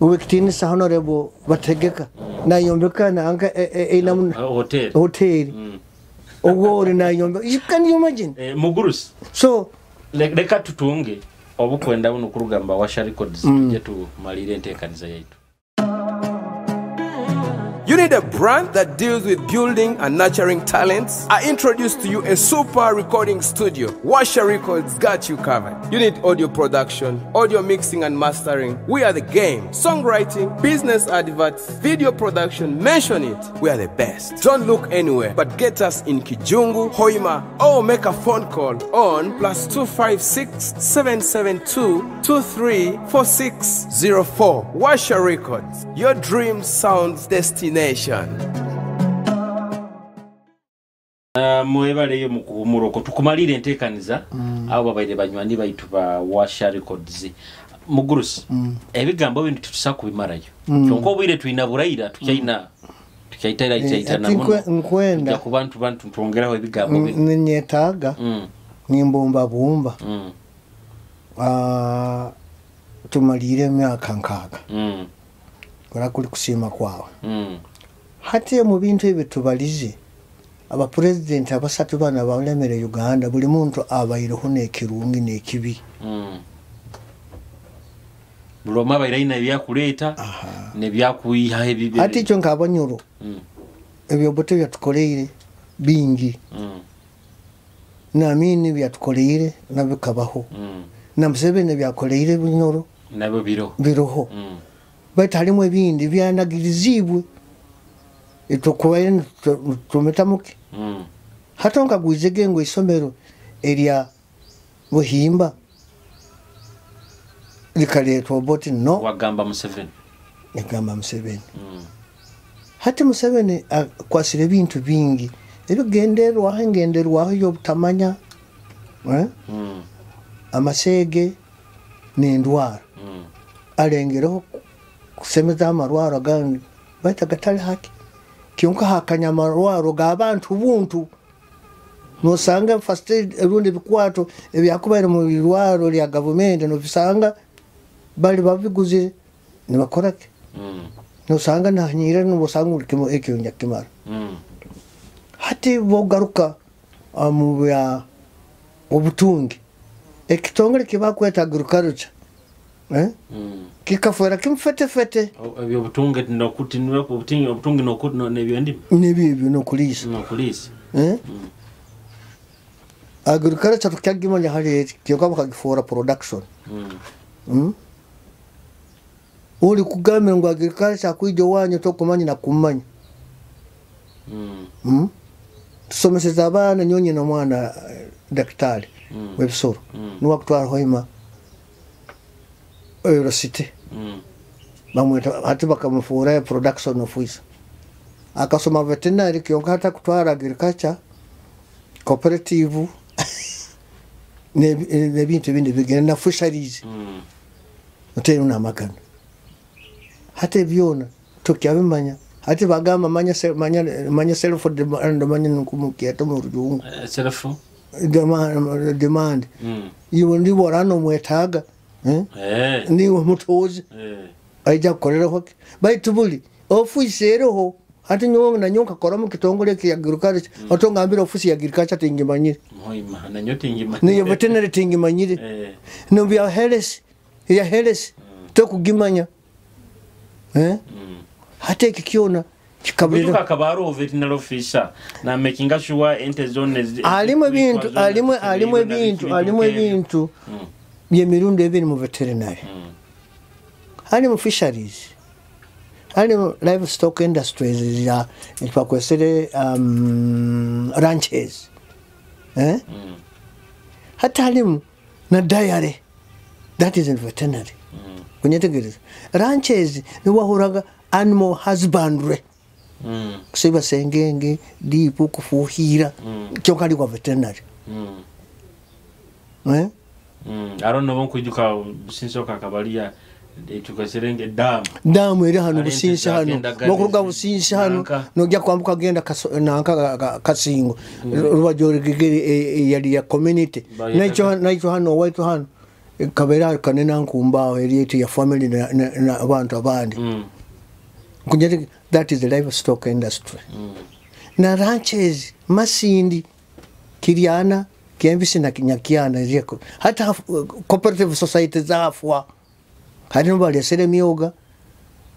uwekitini honorable bategeka na yombeka nanka ina hotel ogori na yombeka you can imagine mugurus so leka tutunge obukwenda buno kurugamba washa records jetu malire ntekaniza yaitu. You need a brand that deals with building and nurturing talents? I introduce to you a super recording studio. Washa Records got you covered. You need audio production, audio mixing and mastering. We are the game. Songwriting, business adverts, video production, mention it. We are the best. Don't look anywhere, but get us in Kijungu, Hoima, or make a phone call on +256 772 234604. Washa Records, your dream sounds destination. Mwebale yo muroko tukumalire ntekaniza abo babaire banywani baitu ba Washa Records mugurusi ebigambo bintu tutusa kubimarayo kyonko bwire tuina buraira tukaitira itaitana nkwenda ku bantu tongeraho ebigambo nyetaga nimbomba bumba tumalire myaka nkaga kuri kusima kwawe hati mu bintu ebitubalize aba president abasatu bana balemere Uganda buli muntu abayireho nekirungi nekibi buloma bayiraina ebyakuleta nebyakuyiha ebibi hati cyo nkabanyuro ebyo bote byatukoleire bingi namini byatukoleire nabikabaho na Museveni byakoleire Bunyoro nabo biroho bait halimu ebindi byanagirizibwe etokubaye tumetamuke hata nkagwizege ngo isomero eria Buhimba likaletwa oboti no wagamba Museveni ngamba Museveni hati Museveni kwasire bintu bingi ebigenderwaho yobutamanya amasege n'endwara alengereho kusemeza amarwaro agangi baita gatali haki kionka hakanya amarwaro g'abantu buntu nosanga first erundi bikwato ebyakubaira mu birwaro lya government no bisanga bali babiguze ne bakorake nosanga nahanyira no bosanga urikimo ekyo nyakimara hati bogaruka mu ya obutungi ekitongole kibakweta agriculture kikafora kimfete ebyo butunge nokuti niwe obutungi nokuti nebyo ndimi nebyo nokulisa agriculture tukagimanya hali kyoka bakagifora production uli kugamira ngo agriculture kwijo wanyu tokumanya na kumanya tusomeseza abana nyonye na mwana daktari webisoro nuwa kutwara hoima university bamweta hati bakamufura production officer akasoma veterinary kyoka hata kutwara agriculture cooperative ne bintu bindi bigenda na fisheries utero na magana hata byona tukyabimanya hati bagamba manya self demand manya nkumukieta mu rujungu self demand yiwo ndi borano mwetaga ni mutozi aija korera hoki baitubuli office eroho hati nyo na nyonka koromo kitongole ki agriculture otonga ambira office ya agriculture tingimanyire moima na nyotingimanyire ni veterinary tingimanyire no bya health to kugimanya hati kikiona kikabiro kakabaro veterinary officer na making sure ente zones alimo bintu bye mirundo ebiri mu veterinary alimo fisheries alimo livestock industries ya ipakwesere ranches hata alimo na dairy that is in veterinary kunyetegereza ranches ni wahuraga animal husbandry kusiba sengenge dipu kufuhira kyokali kwa veterinary I don't know kujuka businsoka kabalia tukaserenge damu eri hano businsa hano bokuruga businsa hano nojja kwambuka genda nanka kasingo rubajorigere yali ya community nacho hano waitu hano kabera kanena nkumbaho eri ya family na abantu abandi kunjete that is the livestock industry na ranches masindi kiriana kiambisi na kinyakiana ziko hata cooperative society zafwa hari nobali yasere myoga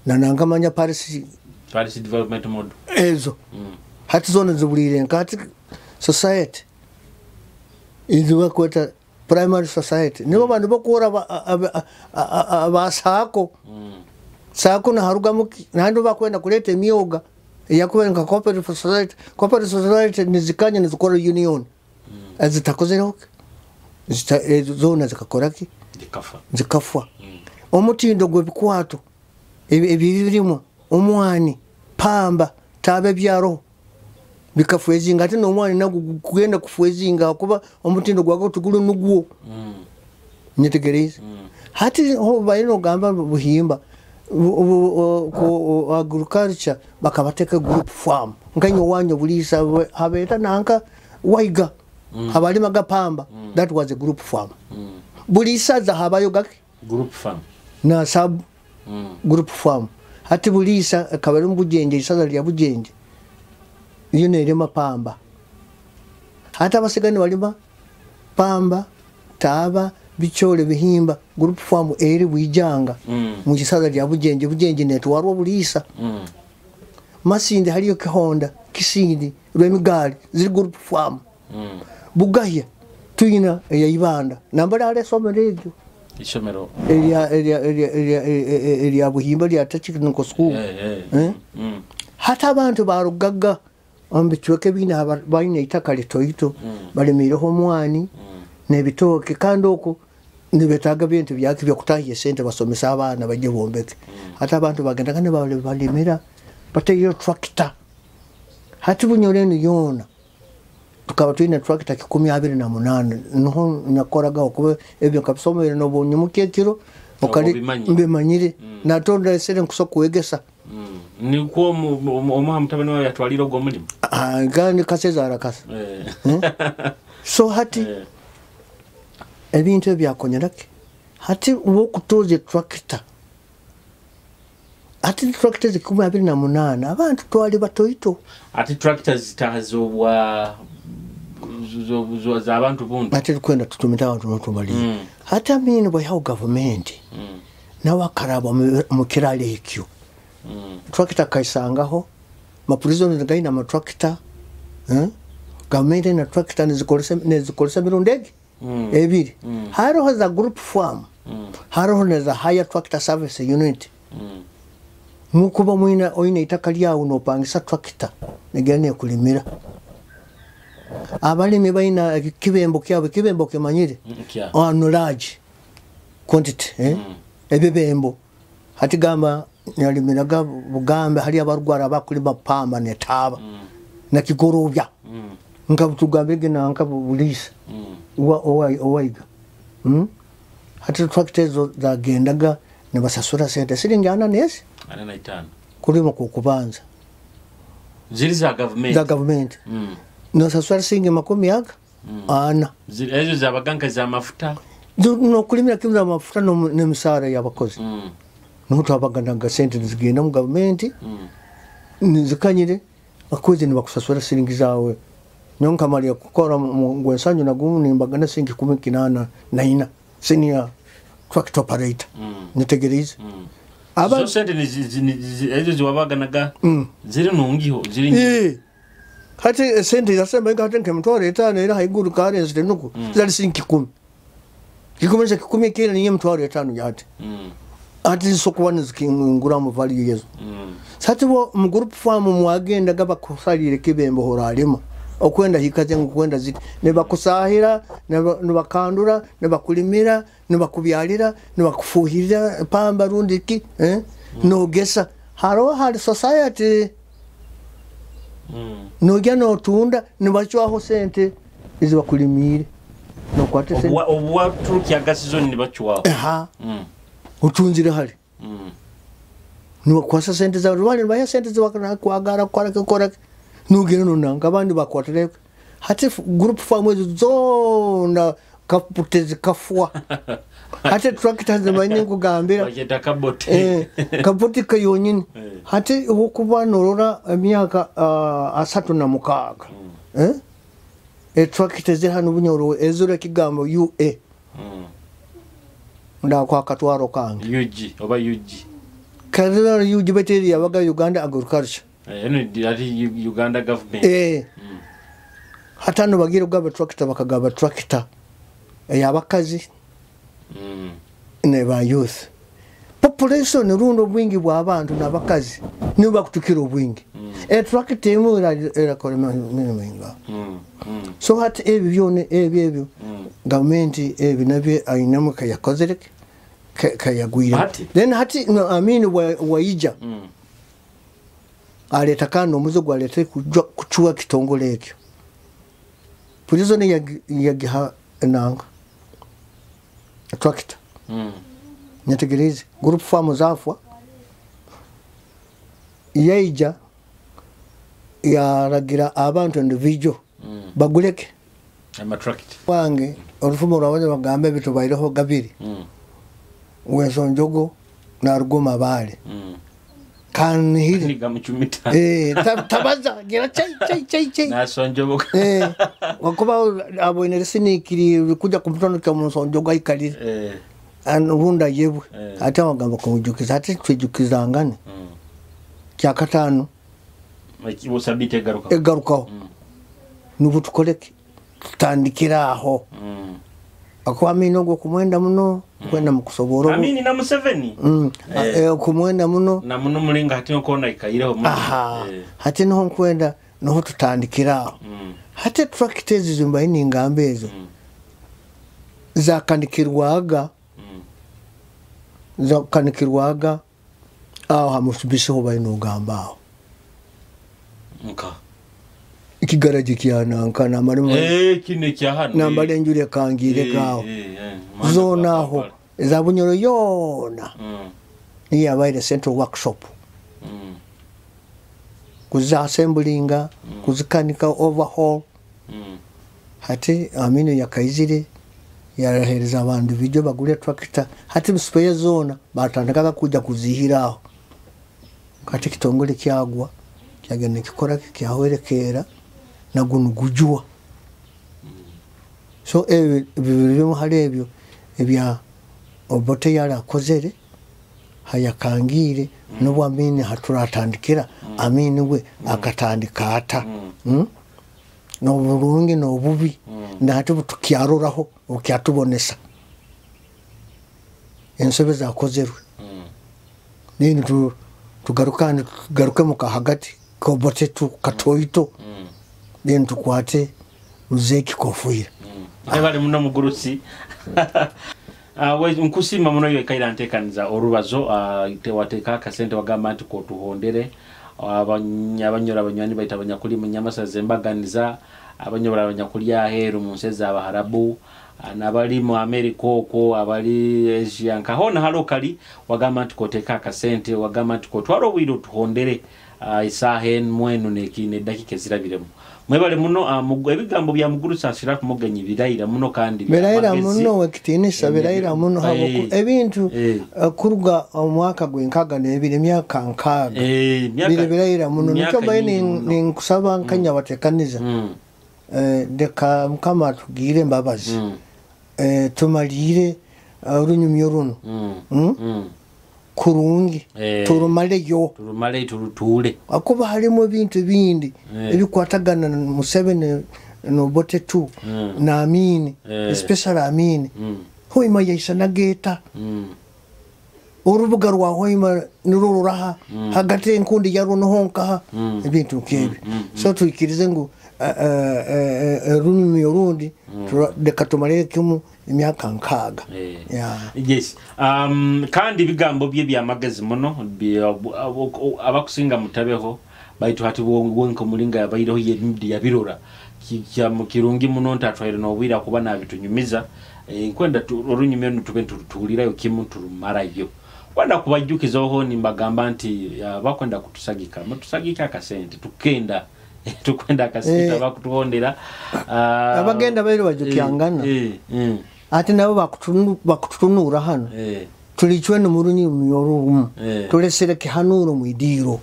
na nangamanya Paris development model ezo hati zone zubulire nkati society izo kweta primary society nibo bantu bakora abasako sako na harugamuki nando bakwenda kuleta myoga yakubera cooperative society nizikanya nizikora union azitakozero zona zikakoraki zikafwa omutindo gwe bikwato ebirimo omwani pamba tabe byaro bikafwezinga ate nomwani nago kugenda kufwezinga kuba omutindo gwako tugulu nugwo nyetegereza hati ho bayino gamba Buhimba ko agriculture bakabateka group farm nganyo wanyo bulisa habeta nanka waiga habali magapamba that was a group farm bulisa za habayo gaki group farm na sub group farm hati bulisa kabali mbujenge isaza lya bujenge yone irema pamba hata basigani walima pamba taba bichole bihimba group farm eri bwijanga mu kisaza lya bujenge netwarwa bulisa masinde haliyo kihonda kisindi rwemigali ziri group farm bugaya tuyina ya ibanda nambara ale somero egyo isomero erya buhimba lya technical school hata abantu barugaga ambitweke bina bayina itaka litoito balimireho omwani nebitoke kandi oko nibetaga bintu byaki byokutahiye sente basomesa abana bajye bombeke hata abantu bagenda kandi balimira bateyo tractor hati Bunyoro yona tukaba tuyina tractor 28 noho nyakoraga okuba ebyo kapsomere no bonyumukekiro okali mbemanyire natonda esere nkuso Kwegesa ni ko omuhamtabane wa yatwaliro go mulimo gani kaseza arakasa so hati ebintu byakonyerake hati wo kutoze tractor ati tractor zikuma 28 abantu twali batoito ati tractors zitazobwa zo abantu buntu ati kwenda tutumita abantu notumali hata mini boy how government na wakaraba mu kirale ekyo tractor kaisangaho ma prison zagaina ma tractor government na tractor nezikolesa mirundege ebiri haro za group farm haro neza higher tractor service unit mukuba mwina oyina itaka lyawo nopangisa tractor negane kulimira abalimi bayina kibembo kyabo kibembo kemanyire ono large quantity ebebembo hati gamba nyalimiraga Bugambe hali abarwara bakulima pamba netaba na kigorobya ngabutugambe na nkabulisa owaiga hati tractors zagendaga nebasasura sente siringi ananesi ana 5 kulimo kukubanza ziri za government no sasura singi makumi yaga ana ezo zabaganga za mafuta no kulimira kimza mafuta no nemisara yabakozi no twabaganda sente zigenda mu government nizikanyire akoze ni bakusasura siringi zawe nyonka mali ya kukora ngwensanyo na gumu nimbagana singi 18 naina senior tractor operator nitegereze aba sente ezo ziwabaganaga ziri nungiho ziri hati sente zasema ngate nkemtore etana era haiguru kare zitenuko zali singi 10 kikomeza 10 kile niye mtware etano yate ati sokwana zikingura mu value yezo sati bo mu group farm mwagenda gaba kusalire kibembo horalima okwenda hikaze ngokwenda ziti nebakusahira nebakandura nebakulimira nebakubyalira nebakufuhirira pamba rundiki nogesa hali society nojya notunda nebachwaho sente izibakulimire nokwate sente obwa truki agasizo nibachwaho utunzire hali nukwasa sente za rwani baya sente zibakana kwagara kora nugire nonanga abandi bakwatereka hati group farm zona kaputezi kafwa hati tractor zimanye kugambira bageta kabote kabote kayonyine hati ukuba norora emyaka 36 tractor ziri hano Bunyoro ezura kigambo UA nda kwa katwaro kange UG kadira UG beteri yabaga Uganda agriculture ati Uganda government hata no bagira ugaba tractor bakagaba tractor yabakazi ne ba youth population rundo bwingi bwa abantu nabakazi niba kutukira obwingi tractor imura era kolema minimanga so hati ebi byone ebyo government ebi nabye ayinamuka yakozere kayagwira then hati no amini waija aleta kano muzogo alete kuchua kitongole ekyo pulizo ne yagiha nanga tractor nyategereze group farm zafwa yaija yaragira abantu individual baguleke ama tractor wange orufumo rwabaje bagambe bitu baireho gabiri weso njogo na rugoma bale kan hili gamuchumita tabaza gira chai na sonjogo wakuba abo ineresini kiri kuja kumtono kama sonjogo aikali anunda yebu hata wagamba kujukiza hata tujukizangane kya katano makibo sabite garukaho nubu tukoleke tutandikira aho ako Amini ogwo kumwenda muno kwenda mukusobora Amini na Museveni kumwenda muno na muno mulinga hati okona ikayireho hati no kwenda no tutandikira hati tractors zimba iningambe ezo zakandikirwaga aho hamusubisho bayino gamba ikigaraje kyananka na marimo kine kya hano nambale njure kangire gaho zona aho za Bunyoro yona ni yabaire central workshop kuza assemblinga kuzikanika overhaul hati Amini yakaizire yarahereza abantu video bagure tractor hati spare zona batandika kuja kuzihiraho kati kitongole kyagwa kyagene kikora kyahwerekera na gunugujwa so bibirimo harebyo ebya obote yara kozere hayakangire no Amini haturatandikira Amini we akatandika ata no burungi no bubi ndati butukyaruraho ukyatubonesa ensobe zakozerwe nini tugaruke mu kahagati ko bote tu katoyito nini tukwate uzeki kofuira abale muno mugurusi nkusima muno yo kairantekaniza Orubazo wateka akasente wagamba anti ko tuhondere abanyora abanywani baita abanyakuli mu Nyamasa zembaganiza abanyora abanyakuli aheru mu nseza abaharabu nabali mu America oko abali Asia nkahona halokali wagamba anti ko teka akasente wagamba anti ko twaro bwiro tuhondere isahen mwenu nekine dakika zirabiremo mwebale muno ebigambo bya mugurusa ashira kumuganya biraira muno kandi biraira muno wekitinisa biraira muno habo ebintu kuruga omwaka gwenkaga nebire myaka nkaga biraira muno nicyo mbaye ni kusaba nkanya batekaniza deka mkama tugire mbabazi tumalire runyumyo runo kurungi turumale turutule akuba harimo bintu bindi ebikwatagana Museveni no bote tu na Amini especially Amini hoima yaisa nageta urubuga rwa hoima nururaha hagati nkundi yaro no honka ebintu kebi so tuyikirize ngo runimi yorundi deka tumalire kimu imyaka nkaga yes kandi bigambo bye byamagezi muno abakusinga mutabeho baitu hati wonko mulinga yabayireho yemidi yabirora kya mukirungi muno ntatwaire no bwira kuba nabitunyumiza nkwenda orunyumye ntubentu tulirayo kimu turumara ibyo wanda kubajukizaho ni mbagamba nti bakwenda kutusagika mutusagika akasente tukenda tukwenda kasita bakutuhondera abagenda bari bajukyangana ati nabo bakutunura hano tulichwe no murunyi myorumu tulesere kihanuro mwidiro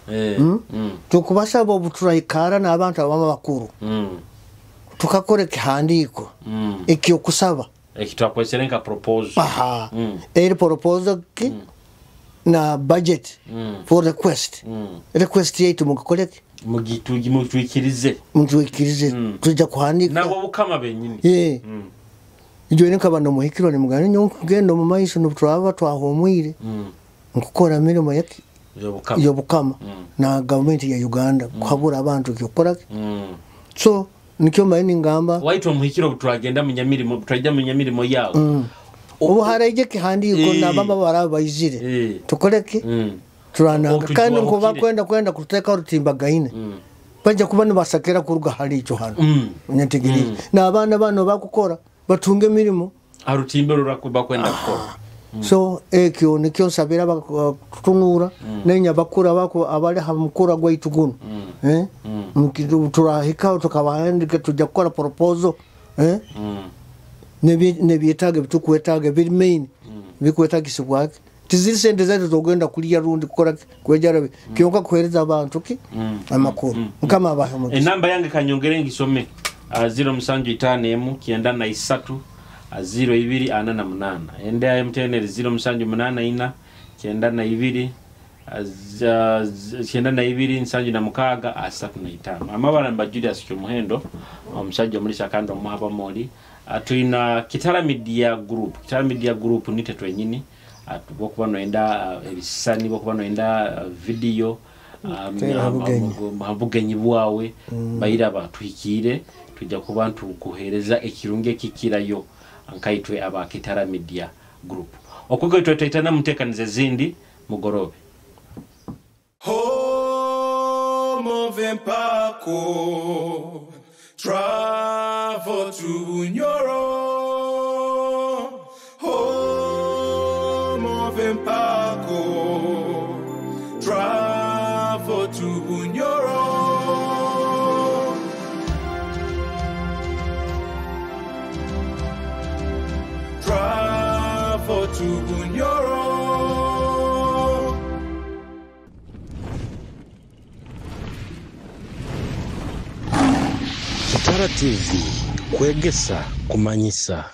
tukubasaba obuturayikara n'abantu abama bakuru tukakore kihandiko ekyo kusaba ekitwakweserenka proposal proposal ki na budget for request yetu mukoleke mugitwikirize tujja kuhandika nabo bukama benyini ijwe nkabano muhikiro ni mugani nyo ngendo mu maiso no twaba twahomwire nkukora mirimo yake yo bukama na government ya Uganda kwabura abantu kyokora so nikyo mayini ngamba waitwa muhikiro twagenda mu nyamirimo twajya mu nyamirimo yawo ubu haraje kihandiko nabamba barabayizire tukoleke turananga kandi ngo bakwenda kuteka rutimba gaine bajya kubana basakera kuruga hari icyo hano nyategiri nabana bano bakukora batunge mirimo arutimbe rurakuba kwenda gukora so ekyo nikyo sabira bakutunura nenya bakura bako abale hamukura gwa ituguno mukidu turahika tukabahandika tujya gukora proposal nebietaga bitukwetaga biri main bikwetaga kwake tiziri sente zaje zogenda kuliya rundi gukora kwejarabe kyoka kwereza abantu ki amakuru nkama abaho namba yange kanyongere ngisome 075 kienda na 3 0288 ende ya MTN 078 kienda na 2 kienda na 2 nsanju na mukaga 35 amabara mba Julius Kyumuhendo omusajja muri sakando mwaba moli Tuina Kitara Media Group. Kitara Media Group nite twenyini. Bokuba noenda ebisani bokuba noenda video habugenyi bwawe bayira batuhikire tujja kuba ntukuhereza ekirunge kikirayo ankaitwe aba Kitara Media Group. Okugo twetana mutekanize zindi mugorobe. Home of Empako, travel to Bunyoro. Home of Empako, travel to Bunyoro. Travel to Bunyoro. Kitara TV, Kwegesa, Kumanyisa.